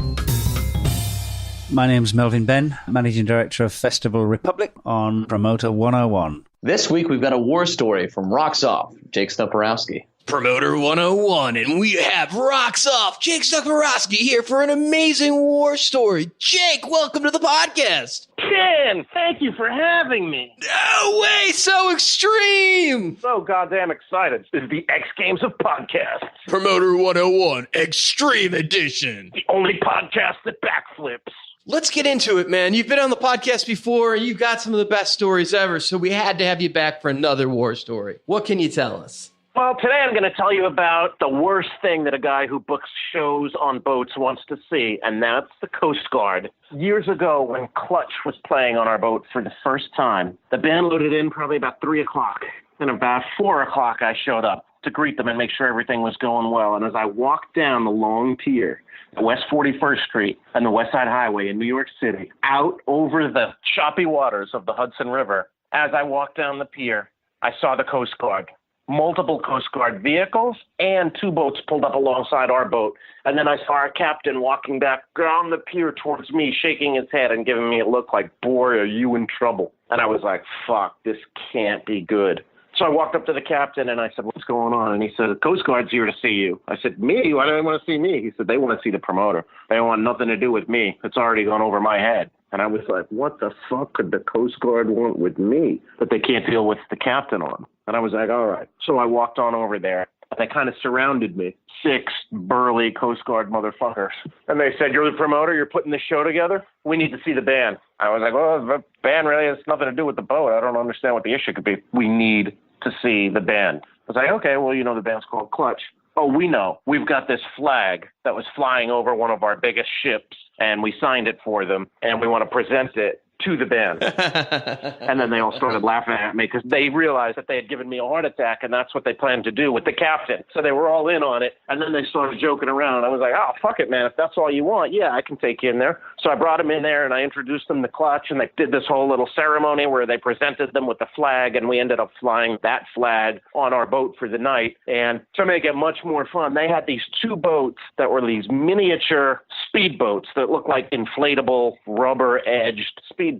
My name's Melvin Ben, Managing Director of Festival Republic on Promoter 101. This week, we've got a war story from Rocks Off, Jake Szufnarowski. Promoter 101, and we have Rocks Off, Jake Szufnarowski here for an amazing war story. Jake, welcome to the podcast. Ken, thank you for having me. No way, so extreme. So goddamn excited. This is the X Games of podcasts. Promoter 101, Extreme Edition. The only podcast that backflips. Let's get into it, man. You've been on the podcast before. You've got some of the best stories ever, so we had to have you back for another war story. What can you tell us? Well, today I'm going to tell you about the worst thing that a guy who books shows on boats wants to see, and that's the Coast Guard. Years ago, when Clutch was playing on our boat for the first time, the band loaded in probably about 3 o'clock. And about 4 o'clock, I showed up to greet them and make sure everything was going well. And as I walked down the long pier, West 41st Street and the West Side Highway in New York City, out over the choppy waters of the Hudson River, as I walked down the pier, I saw the Coast Guard. Multiple Coast Guard vehicles and 2 boats pulled up alongside our boat. And then I saw our captain walking back down the pier towards me, shaking his head and giving me a look like, boy, are you in trouble? And I was like, fuck, this can't be good. So I walked up to the captain and I said, what's going on? And he said, the Coast Guard's here to see you. I said, me? Why do they want to see me? He said, they want to see the promoter. They want nothing to do with me. It's already gone over my head. And I was like, what the fuck could the Coast Guard want with me that they can't deal with the captain on? And I was like, all right. So I walked on over there. And they kind of surrounded me. 6 burly Coast Guard motherfuckers. And they said, you're the promoter? You're putting this show together? We need to see the band. I was like, well, the band really has nothing to do with the boat. I don't understand what the issue could be. We need to see the band. I was like, okay, well, you know, the band's called Clutch. Oh, we know. We've got this flag that was flying over one of our biggest ships, and we signed it for them, and we want to present it to the band. And then they all started laughing at me because they realized that they had given me a heart attack, and that's what they planned to do with the captain. So they were all in on it, and then they started joking around. I was like, oh, fuck it, man. If that's all you want, yeah, I can take you in there. So I brought them in there, and I introduced them to Clutch, and they did this whole little ceremony where they presented them with the flag, and we ended up flying that flag on our boat for the night. And to make it much more fun, they had these 2 boats that were these miniature speedboats that looked like inflatable, rubber-edged speedboats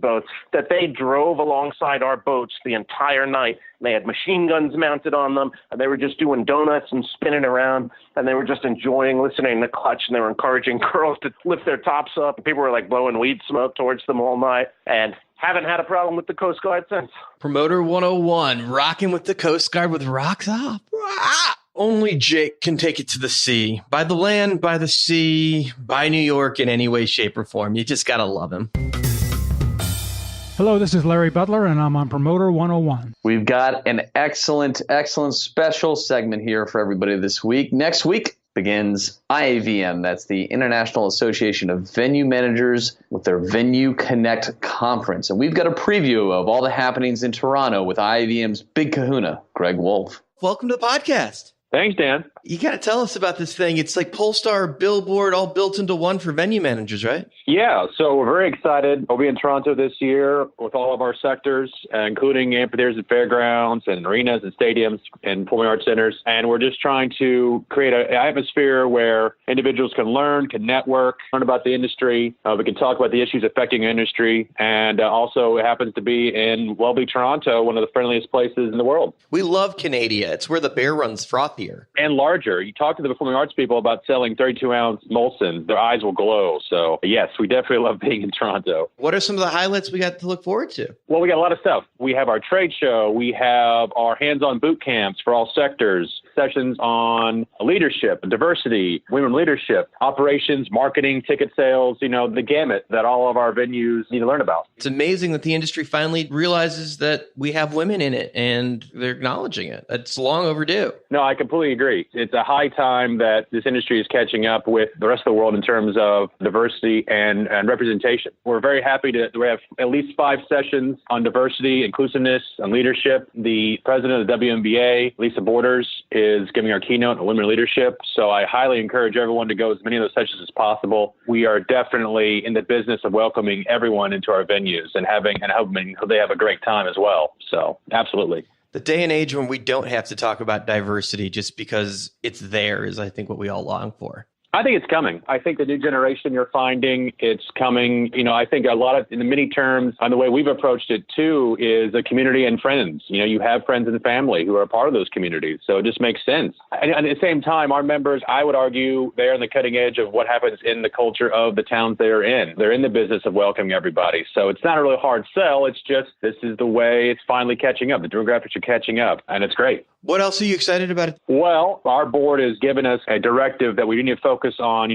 that they drove alongside our boats the entire night. They had machine guns mounted on them, and they were just doing donuts and spinning around, and they were just enjoying listening to Clutch, and they were encouraging girls to lift their tops up. People were like blowing weed smoke towards them all night, and haven't had a problem with the Coast Guard since. Promoter 101, rocking with the Coast Guard with Rocks Off. Only Jake can take it to the sea. By the land, by the sea, by New York in any way, shape, or form. You just gotta love him. Hello, this is Larry Butler, and I'm on Promoter 101. We've got an excellent special segment here for everybody this week. Next week begins IAVM. That's the International Association of Venue Managers with their Venue Connect Conference. And we've got a preview of all the happenings in Toronto with IAVM's big kahuna, Greg Wolfe. Welcome to the podcast. Thanks, Dan. You got to tell us about this thing. It's like Polestar, Billboard, all built into one for venue managers, right? Yeah, so we're very excited. We'll be in Toronto this year with all of our sectors, including amphitheaters and fairgrounds and arenas and stadiums and performing arts centers. And we're just trying to create an atmosphere where individuals can learn, can network, learn about the industry. We can talk about the issues affecting the industry. And also it happens to be in Welby, Toronto, one of the friendliest places in the world. We love Canada. It's where the bear runs frothier. And larger. You talk to the performing arts people about selling 32-ounce Molson, their eyes will glow. So, yes, we definitely love being in Toronto. What are some of the highlights we got to look forward to? Well, we got a lot of stuff. We have our trade show. We have our hands-on boot camps for all sectors, sessions on leadership, diversity, women leadership, operations, marketing, ticket sales, the gamut that all of our venues need to learn about. It's amazing that the industry finally realizes that we have women in it and they're acknowledging it. It's long overdue. No, I completely agree. It's a high time that this industry is catching up with the rest of the world in terms of diversity and representation. We're very happy to have at least 5 sessions on diversity, inclusiveness, and leadership. The president of the WNBA, Lisa Borders, is giving our keynote on women leadership. So I highly encourage everyone to go as many of those sessions as possible. We are definitely in the business of welcoming everyone into our venues and hoping they have a great time as well. So absolutely. The day and age when we don't have to talk about diversity just because it's there is, I think, what we all long for. I think it's coming. I think the new generation you're finding, it's coming. I think a lot of, in the many terms, on the way we've approached it too, is a community and friends. You have friends and family who are a part of those communities. So it just makes sense. And at the same time, our members, I would argue, they're on the cutting edge of what happens in the culture of the towns they're in. They're in the business of welcoming everybody. So it's not a really hard sell. It's just, this is the way it's finally catching up. The demographics are catching up, and it's great. What else are you excited about? Well, our board has given us a directive that we need to focus on,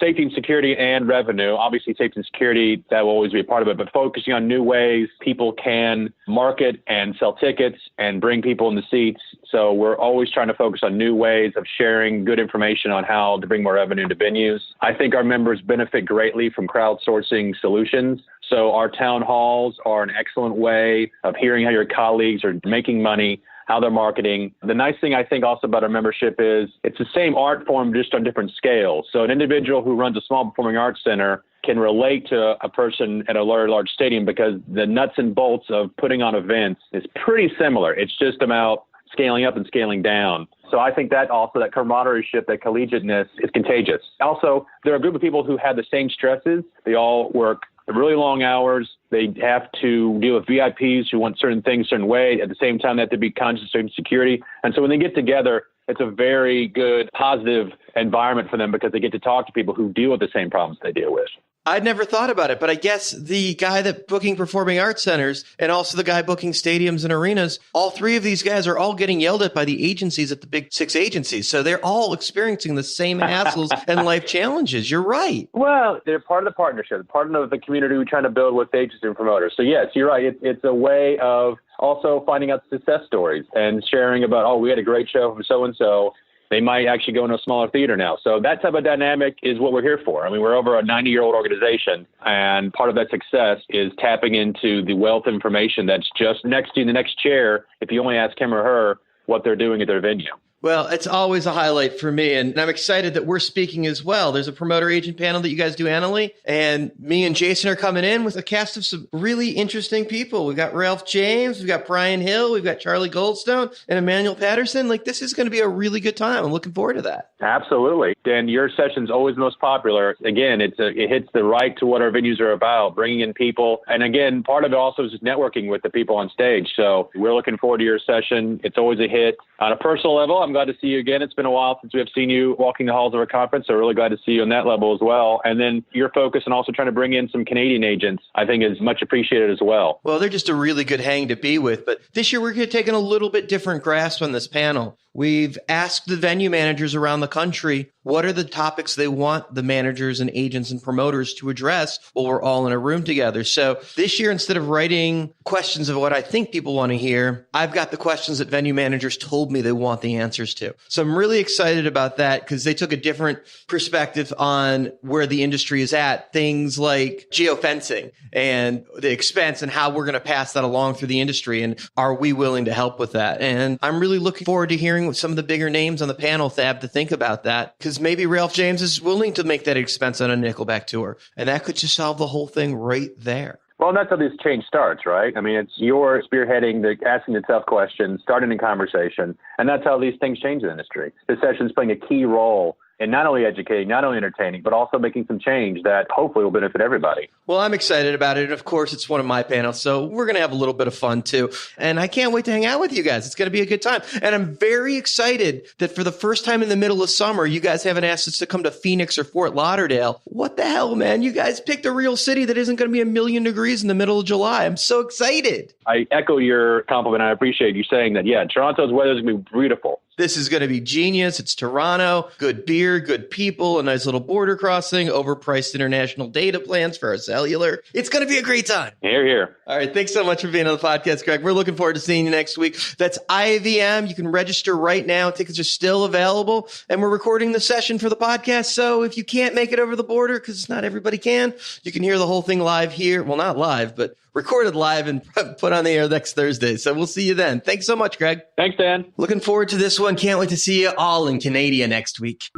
safety and security and revenue. Obviously, safety and security, that will always be a part of it, but focusing on new ways people can market and sell tickets and bring people in the seats. So we're always trying to focus on new ways of sharing good information on how to bring more revenue to venues. I think our members benefit greatly from crowdsourcing solutions. So our town halls are an excellent way of hearing how your colleagues are making money, how they're marketing. The nice thing I think also about our membership is it's the same art form, just on different scales. So an individual who runs a small performing arts center can relate to a person at a large stadium because the nuts and bolts of putting on events is pretty similar. It's just about scaling up and scaling down. So I think that also, that camaraderie, that collegiateness is contagious. Also, there are a group of people who have the same stresses. They all work really long hours. They have to deal with VIPs who want certain things a certain way. At the same time, they have to be conscious of security. And so when they get together, it's a very good, positive environment for them because they get to talk to people who deal with the same problems they deal with. I'd never thought about it, but I guess the guy that booking performing arts centers and also the guy booking stadiums and arenas, all three of these guys are all getting yelled at by the agencies at the big 6 agencies. So they're all experiencing the same hassles and life challenges. You're right. Well, they're part of the partnership, part of the community we're trying to build with agencies and promoters. So yes, you're right. It's a way of also finding out success stories and sharing about, we had a great show from so-and-so. They might actually go into a smaller theater now. So that type of dynamic is what we're here for. I mean, we're over a 90-year-old organization, and part of that success is tapping into the wealth of information that's just next to you in the next chair if you only ask him or her what they're doing at their venue. Well, it's always a highlight for me, and I'm excited that we're speaking as well. There's a promoter agent panel that you guys do annually, and me and Jason are coming in with a cast of some really interesting people. We've got Ralph James, we've got Brian Hill, we've got Charlie Goldstone, and Emmanuel Patterson. This is going to be a really good time. I'm looking forward to that. Absolutely. And your session's always the most popular. Again, it hits the right to what our venues are about, bringing in people. And again, part of it also is just networking with the people on stage. So we're looking forward to your session. It's always a hit. On a personal level, I'm glad to see you again. It's been a while since we have seen you walking the halls of our conference, so really glad to see you on that level as well. And then your focus and also trying to bring in some Canadian agents, I think, is much appreciated as well. Well, they're just a really good hang to be with. But this year, we're taking a little bit different grasp on this panel. We've asked the venue managers around the country, what are the topics they want the managers and agents and promoters to address while we're all in a room together. So this year, instead of writing questions of what I think people want to hear, I've got the questions that venue managers told me they want the answers to. So I'm really excited about that because they took a different perspective on where the industry is at. Things like geofencing and the expense and how we're going to pass that along through the industry. And are we willing to help with that? And I'm really looking forward to hearing what some of the bigger names on the panel have to think about that, because maybe Ralph James is willing to make that expense on a Nickelback tour, and that could just solve the whole thing right there. Well, that's how this change starts, right? I mean, it's your spearheading, asking the tough questions, starting a conversation, and that's how these things change in the industry. This session's playing a key role in not only educating, not only entertaining, but also making some change that hopefully will benefit everybody. Well, I'm excited about it. And of course, it's one of my panels, so we're going to have a little bit of fun too. And I can't wait to hang out with you guys. It's going to be a good time. And I'm very excited that for the first time in the middle of summer, you guys haven't asked us to come to Phoenix or Fort Lauderdale. What the hell, man? You guys picked a real city that isn't going to be 1,000,000 degrees in the middle of July. I'm so excited. I echo your compliment. I appreciate you saying that. Yeah, Toronto's weather is going to be beautiful. This is going to be genius. It's Toronto, good beer, good people, a nice little border crossing, overpriced international data plans for our cellular. It's going to be a great time. Hear, hear. All right. Thanks so much for being on the podcast, Greg. We're looking forward to seeing you next week. That's IAVM. You can register right now. Tickets are still available, and we're recording the session for the podcast. So if you can't make it over the border, because not everybody can, you can hear the whole thing live here. Well, not live, but recorded live and put on the air next Thursday. So we'll see you then. Thanks so much, Greg. Thanks, Dan. Looking forward to this one. Can't wait to see you all in Canada next week.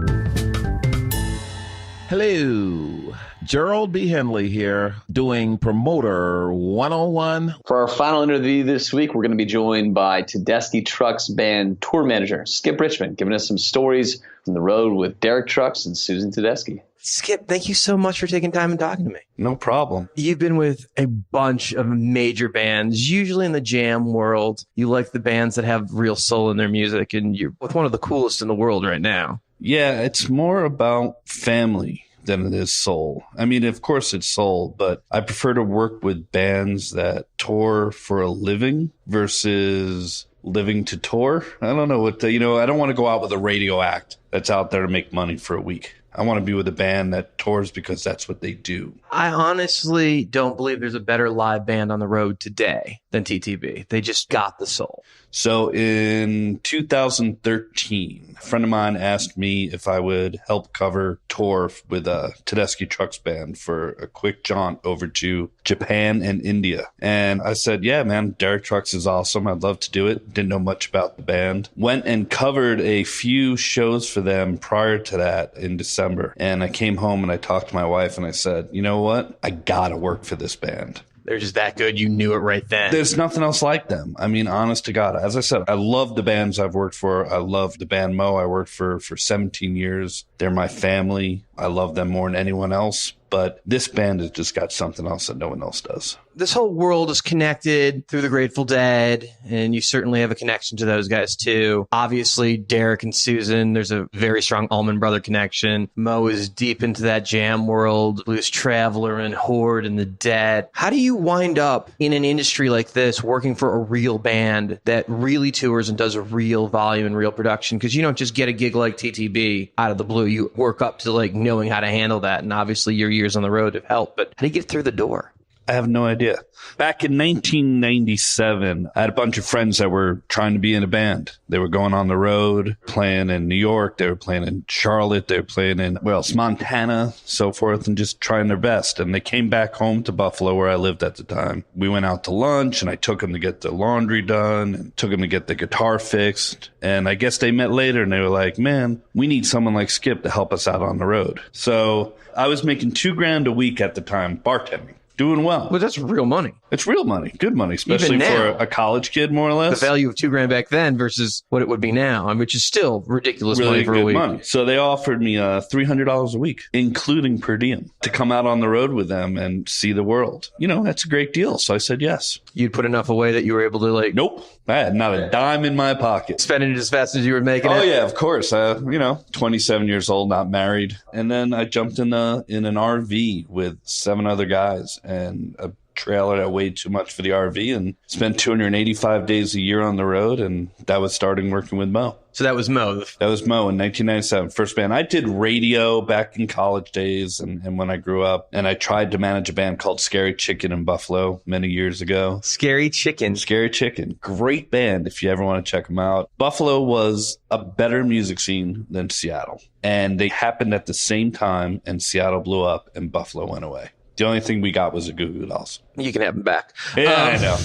Hello, Gerald B. Henley here, doing Promoter 101. For our final interview this week, we're going to be joined by Tedeschi Trucks band tour manager Skip Richman, giving us some stories from the road with Derek Trucks and Susan Tedeschi. Skip, thank you so much for taking time and talking to me. No problem. You've been with a bunch of major bands, usually in the jam world. You like the bands that have real soul in their music, and you're with one of the coolest in the world right now. Yeah, it's more about family than it is soul. I mean, of course it's soul, but I prefer to work with bands that tour for a living versus living to tour. I don't know what I don't want to go out with a radio act that's out there to make money for a week. I want to be with a band that tours because that's what they do. I honestly don't believe there's a better live band on the road today than TTB. They just got the soul. So in 2013, a friend of mine asked me if I would help cover tour with a Tedeschi Trucks band for a quick jaunt over to Japan and India. And I said, yeah, man, Derek Trucks is awesome. I'd love to do it. Didn't know much about the band. Went and covered a few shows for them prior to that in December. And I came home and I talked to my wife and I said, you know what? I got to work for this band. They're just that good. You knew it right then. There's nothing else like them. I mean, honest to God, as I said, I love the bands I've worked for. I love the band Mo I worked for 17 years. They're my family. I love them more than anyone else. But this band has just got something else that no one else does. This whole world is connected through the Grateful Dead, and you certainly have a connection to those guys too. Obviously, Derek and Susan, there's a very strong Allman Brother connection. Mo is deep into that jam world, Blues Traveler and Horde and the Dead. How do you wind up in an industry like this working for a real band that really tours and does a real volume and real production? Because you don't just get a gig like TTB out of the blue. You work up to like knowing how to handle that, and obviously your years on the road have helped. But how do you get through the door? I have no idea. Back in 1997, I had a bunch of friends that were trying to be in a band. They were going on the road, playing in New York. They were playing in Charlotte. They were playing in, Montana, so forth, and just trying their best. And they came back home to Buffalo, where I lived at the time. We went out to lunch, and I took them to get the laundry done and took them to get the guitar fixed. And I guess they met later, and they were like, man, we need someone like Skip to help us out on the road. So I was making $2,000 a week at the time, bartending. Doing well. Well, that's real money. It's real money. Good money, especially for a college kid, more or less. The value of $2,000 back then versus what it would be now, which is still ridiculous really money for a week. Money. So they offered me $300 a week, including per diem, to come out on the road with them and see the world. That's a great deal. So I said yes. You'd put enough away that you were able to Nope. I had not a dime in my pocket. Spending it as fast as you were making it? Oh, yeah, of course. 27 years old, not married. And then I jumped in an RV with 7 other guys and a trailer that weighed too much for the RV, and spent 285 days a year on the road. And that was starting working with Mo. So that was Mo. That was Mo in 1997, first band. I did radio back in college days and when I grew up. And I tried to manage a band called Scary Chicken in Buffalo many years ago. Scary Chicken. Scary Chicken. Great band if you ever want to check them out. Buffalo was a better music scene than Seattle. And they happened at the same time, and Seattle blew up and Buffalo went away. The only thing we got was the Goo Goo Dolls. You can have them back. Yeah, I know.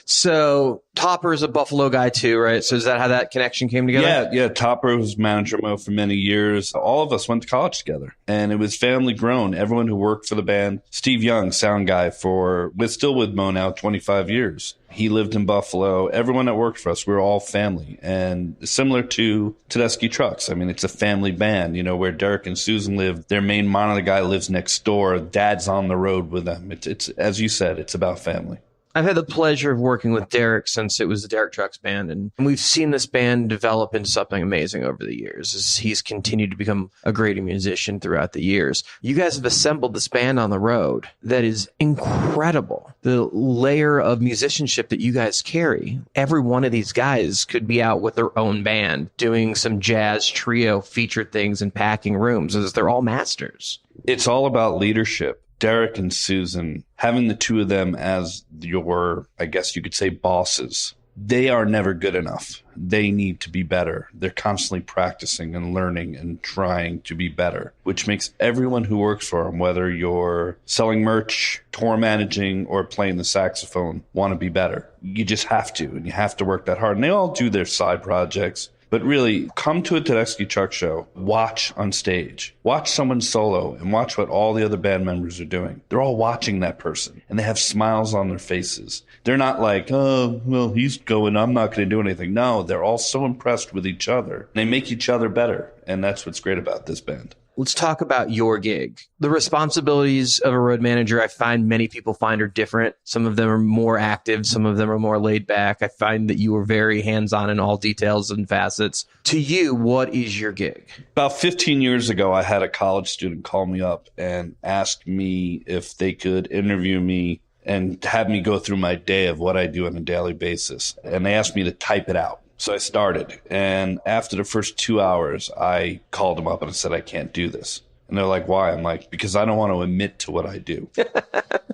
So Topper is a Buffalo guy too, right? So is that how that connection came together? Yeah. Topper was manager Mo for many years. All of us went to college together, and it was family grown. Everyone who worked for the band, Steve Young, sound guy still with Mo now, 25 years. He lived in Buffalo. Everyone that worked for us, we were all family. And similar to Tedeschi Trucks, I mean, it's a family band, where Derek and Susan live. Their main monitor guy lives next door. Dad's on the road with them. It's as you said, it's about family. I've had the pleasure of working with Derek since it was the Derek Trucks band, and we've seen this band develop into something amazing over the years as he's continued to become a great musician throughout the years. You guys have assembled this band on the road that is incredible. The layer of musicianship that you guys carry. Every one of these guys could be out with their own band doing some jazz trio feature things and packing rooms, as they're all masters. It's all about leadership. Derek and Susan, having the two of them as your, I guess you could say, bosses, they are never good enough. They need to be better. They're constantly practicing and learning and trying to be better, which makes everyone who works for them, whether you're selling merch, tour managing, or playing the saxophone, want to be better. You just have to, and you have to work that hard. And they all do their side projects. But really, come to a Tedeschi truck show, watch on stage, watch someone solo, and watch what all the other band members are doing. They're all watching that person, and they have smiles on their faces. They're not like, oh, well, he's going, I'm not going to do anything. No, they're all so impressed with each other. They make each other better, and that's what's great about this band. Let's talk about your gig. The responsibilities of a road manager, I find many people find are different. Some of them are more active. Some of them are more laid back. I find that you are very hands-on in all details and facets. To you, what is your gig? About 15 years ago, I had a college student call me up and ask me if they could interview me and have me go through my day of what I do on a daily basis. And they asked me to type it out. So I started, and after the first 2 hours, I called them up and I said, I can't do this. And they're like, why? I'm like, because I don't want to admit to what I do.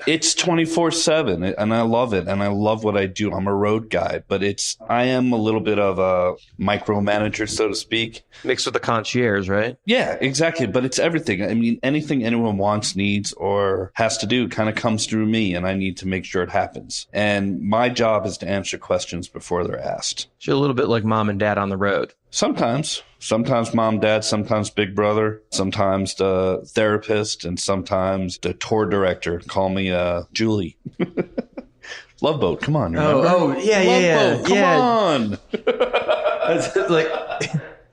It's 24/7, and I love it, and I love what I do. I'm a road guy, but I am a little bit of a micromanager, so to speak. Mixed with the concierge, right? Yeah, exactly. But it's everything. I mean, anything anyone wants, needs, or has to do kind of comes through me, and I need to make sure it happens. And my job is to answer questions before they're asked. So you're a little bit like mom and dad on the road. Sometimes mom, dad, sometimes big brother, sometimes the therapist, and sometimes the tour director. Call me Julie. Love Boat, come on. Yeah. Boat, come on. Like,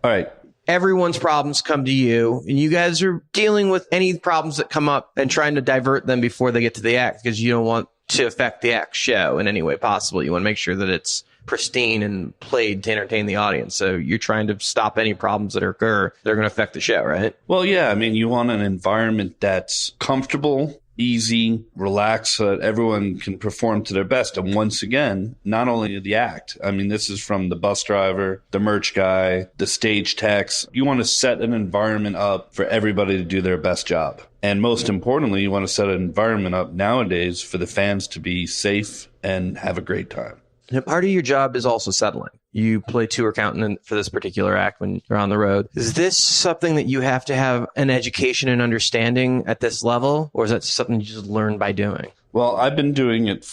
all right. Everyone's problems come to you, and you guys are dealing with any problems that come up and trying to divert them before they get to the act, because you don't want to affect the act show in any way possible. You want to make sure that it's pristine and played to entertain the audience. So you're trying to stop any problems that occur that are going to affect the show, right? Well, yeah. I mean, you want an environment that's comfortable, easy, relaxed, so that everyone can perform to their best. And once again, not only the act. I mean, this is from the bus driver, the merch guy, the stage techs. You want to set an environment up for everybody to do their best job. And most importantly, you want to set an environment up nowadays for the fans to be safe and have a great time. And part of your job is also settling. You play tour accountant for this particular act when you're on the road. Is this something that you have to have an education and understanding at this level, or is that something you just learn by doing? Well, I've been doing it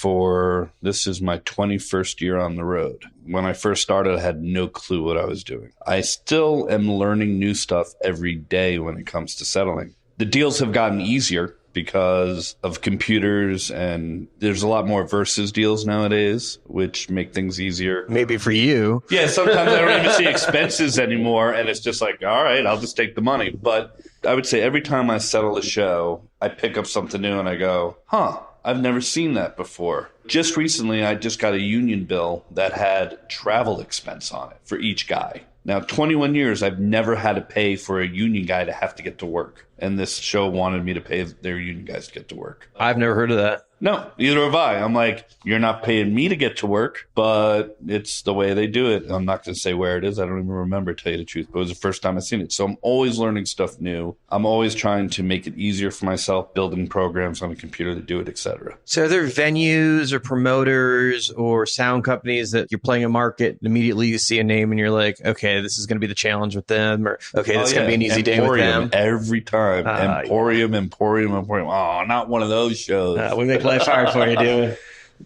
this is my 21st year on the road. When I first started, I had no clue what I was doing. I still am learning new stuff every day when it comes to settling. The deals have gotten easier because of computers, and there's a lot more versus deals nowadays, which make things easier. Maybe for you. Yeah, sometimes I don't even see expenses anymore, and it's just like, all right, I'll just take the money. But I would say every time I settle a show, I pick up something new and I go, I've never seen that before. Just recently, I just got a union bill that had travel expense on it for each guy. Now, 21 years, I've never had to pay for a union guy to have to get to work. And this show wanted me to pay their union guys to get to work. I've never heard of that. No, neither have I. I'm like, you're not paying me to get to work, but it's the way they do it. I'm not going to say where it is. I don't even remember, to tell you the truth, but it was the first time I've seen it. So I'm always learning stuff new. I'm always trying to make it easier for myself, building programs on a computer to do it, etc. So are there venues or promoters or sound companies that you're playing a market, and immediately you see a name and you're like, okay, this is going to be the challenge with them, or okay, this is going to be an easy day with them? Every time. Emporium. Oh, not one of those shows. We make life hard for you, do we?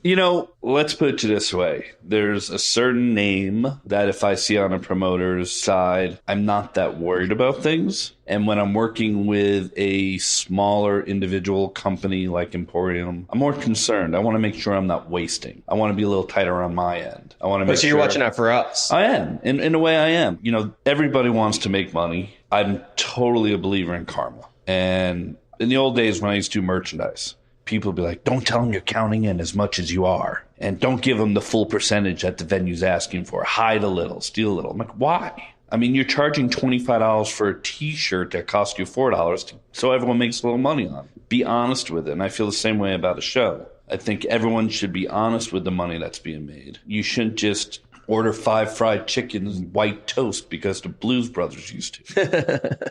You know, let's put it this way. There's a certain name that if I see on a promoter's side, I'm not that worried about things. And when I'm working with a smaller individual company like Emporium, I'm more concerned. I want to make sure I'm not wasting. I want to be a little tighter on my end. I want to make So you're watching out for us. I am. In a way, I am. You know, everybody wants to make money. I'm totally a believer in karma. And in the old days when I used to do merchandise, people would be like, don't tell them you're counting in as much as you are. And don't give them the full percentage that the venue's asking for. Hide a little, steal a little. I'm like, why? I mean, you're charging $25 for a T-shirt that cost you $4 so everyone makes a little money on it. Be honest with it. And I feel the same way about a show. I think everyone should be honest with the money that's being made. You shouldn't just order 5 fried chickens and white toast because the Blues Brothers used to.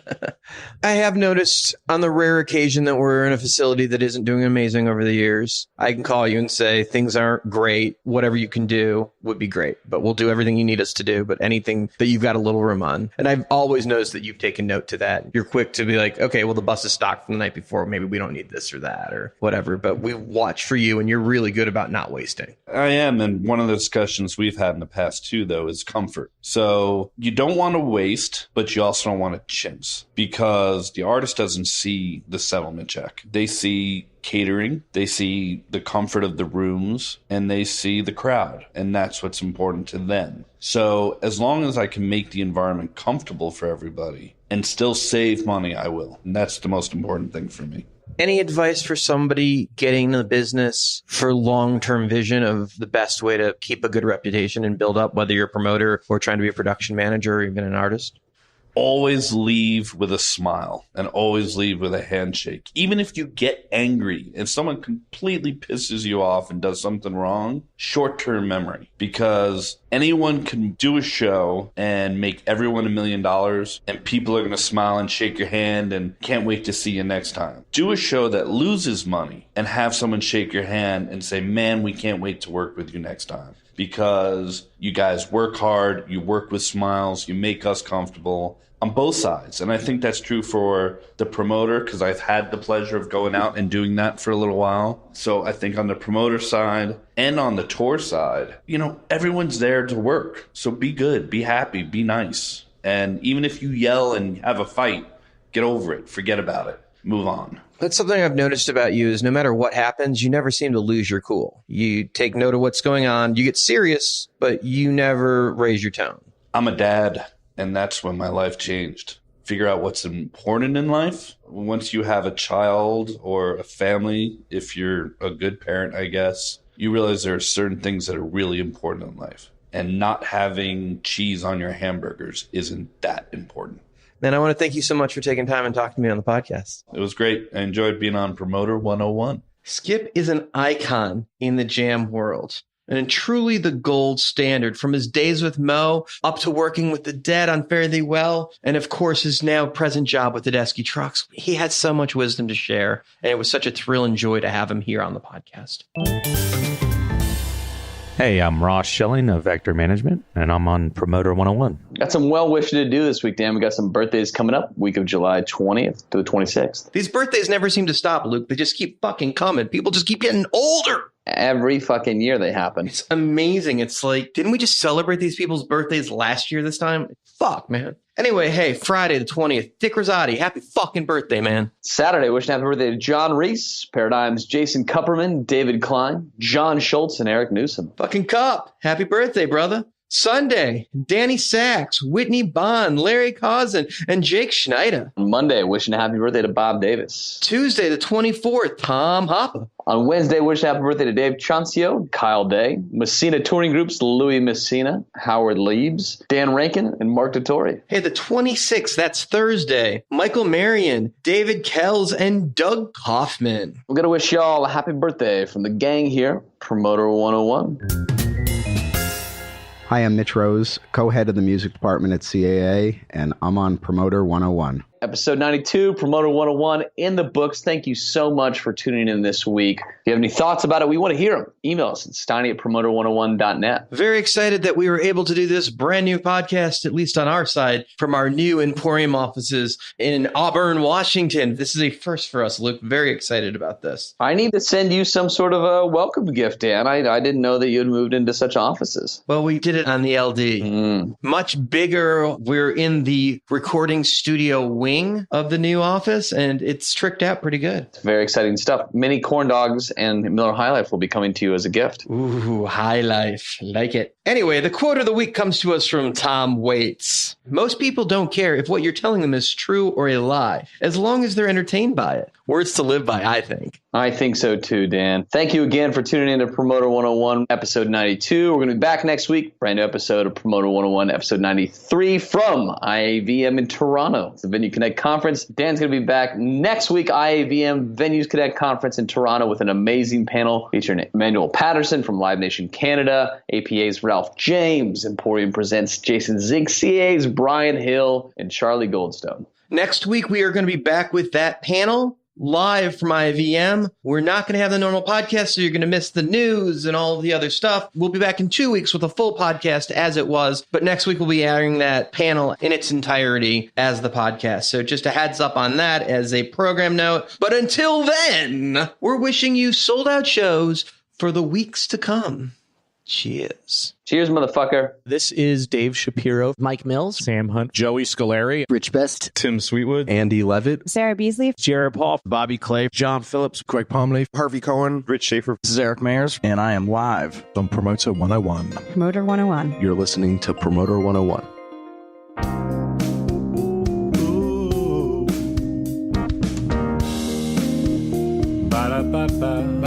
I have noticed on the rare occasion that we're in a facility that isn't doing amazing over the years, I can call you and say, things aren't great. Whatever you can do would be great, but we'll do everything you need us to do. But anything that you've got a little room on. And I've always noticed that you've taken note to that. You're quick to be like, okay, well, the bus is stocked from the night before. Maybe we don't need this or that or whatever. But we watch for you, and you're really good about not wasting. I am. And one of the discussions we've had in the past pass too, though, is comfort. So you don't want to waste, but you also don't want to chintz, because the artist doesn't see the settlement check. They see catering, they see the comfort of the rooms, and they see the crowd, and that's what's important to them. So as long as I can make the environment comfortable for everybody and still save money, I will. And that's the most important thing for me. Any advice for somebody getting into the business for long-term vision of the best way to keep a good reputation and build up, whether you're a promoter or trying to be a production manager or even an artist? Always leave with a smile and always leave with a handshake. Even if you get angry and someone completely pisses you off and does something wrong, short-term memory, because anyone can do a show and make everyone $1 million and people are going to smile and shake your hand and can't wait to see you next time. Do a show that loses money and have someone shake your hand and say, man, we can't wait to work with you next time. Because you guys work hard, you work with smiles, you make us comfortable on both sides. And I think that's true for the promoter, because I've had the pleasure of going out and doing that for a little while. So I think on the promoter side and on the tour side, everyone's there to work. So be good, be happy, be nice. And even if you yell and have a fight, get over it, forget about it, move on. That's something I've noticed about you is no matter what happens, you never seem to lose your cool. You take note of what's going on. You get serious, but you never raise your tone. I'm a dad, and that's when my life changed. Figure out what's important in life. Once you have a child or a family, if you're a good parent, I guess, you realize there are certain things that are really important in life. And not having cheese on your hamburgers isn't that important. Man, I want to thank you so much for taking time and talking to me on the podcast. It was great. I enjoyed being on Promoter 101. Skip is an icon in the jam world and truly the gold standard, from his days with Mo up to working with the Dead on Fare Thee Well, and of course his now present job with Tedeschi Trucks. He had so much wisdom to share, and it was such a thrill and joy to have him here on the podcast. Hey, I'm Ross Schilling of Vector Management, and I'm on Promoter 101. Got some well-wishing to do this week, Dan. We got some birthdays coming up, week of July 20th to the 26th. These birthdays never seem to stop, Luke. They just keep fucking coming. People just keep getting older. Every fucking year they happen. It's amazing. It's like, didn't we just celebrate these people's birthdays last year this time? Fuck, man. Anyway, hey, Friday the 20th, Dick Rosati, happy fucking birthday, man. Saturday, wishing happy birthday to John Reese, Paradigm's Jason Kupperman, David Klein, John Schultz, and Eric Newsom. Fucking Cup, happy birthday, brother. Sunday, Danny Sachs, Whitney Bond, Larry Cousin, and Jake Schneider. Monday, wishing a happy birthday to Bob Davis. Tuesday, the 24th, Tom Hopper. On Wednesday, wishing happy birthday to Dave Chancio, Kyle Day, Messina Touring Group's Louis Messina, Howard Leibs, Dan Rankin, and Mark Dottori. Hey, the 26th, that's Thursday, Michael Marion, David Kells, and Doug Kaufman. We're going to wish y'all a happy birthday from the gang here, Promoter 101. Hi, I'm Mitch Rose, co-head of the music department at CAA, and I'm on Promoter 101. Episode 92, Promoter 101 in the books. Thank you so much for tuning in this week. If you have any thoughts about it, we want to hear them. Email us at steiny@promoter101.net. Very excited that we were able to do this brand new podcast, at least on our side, from our new Emporium offices in Auburn, Washington. This is a first for us, Luke. Very excited about this. I need to send you some sort of a welcome gift, Dan. I didn't know that you had moved into such offices. Well, we did it on the LD. Much bigger. We're in the recording studio wing of the new office, and it's tricked out pretty good. It's very exciting stuff. Mini corn dogs and Miller High Life will be coming to you as a gift. Ooh, High Life. Like it. Anyway, the quote of the week comes to us from Tom Waits. Most people don't care if what you're telling them is true or a lie, as long as they're entertained by it. Words to live by, I think. I think so too, Dan. Thank you again for tuning in to Promoter 101, episode 92. We're going to be back next week. Brand new episode of Promoter 101, episode 93 from IAVM in Toronto. It's the Venue Connect Conference. Dan's going to be back next week, IAVM Venue Connect Conference in Toronto, with an amazing panel featuring Emmanuel Patterson from Live Nation Canada, APA's Ralph James, Emporium Presents Jason Zig, CA's Brian Hill, and Charlie Goldstone. Next week, we are going to be back with that panel live from IAVM. We're not going to have the normal podcast, so you're going to miss the news and all of the other stuff. We'll be back in 2 weeks with a full podcast as it was, but next week we'll be airing that panel in its entirety as the podcast. So just a heads up on that as a program note. But until then, we're wishing you sold out shows for the weeks to come. Cheers. Cheers, motherfucker. This is Dave Shapiro, Mike Mills, Sam Hunt, Joey Scolari, Rich Best, Tim Sweetwood, Andy Levitt, Sarah Beasley, Jared Paul, Bobby Clay, John Phillips, Greg Palmley, Harvey Cohen, Rich Schaefer. This is Eric Mayers, and I am live on Promoter 101. Promoter 101. You're listening to Promoter 101. Ba-da-ba-ba.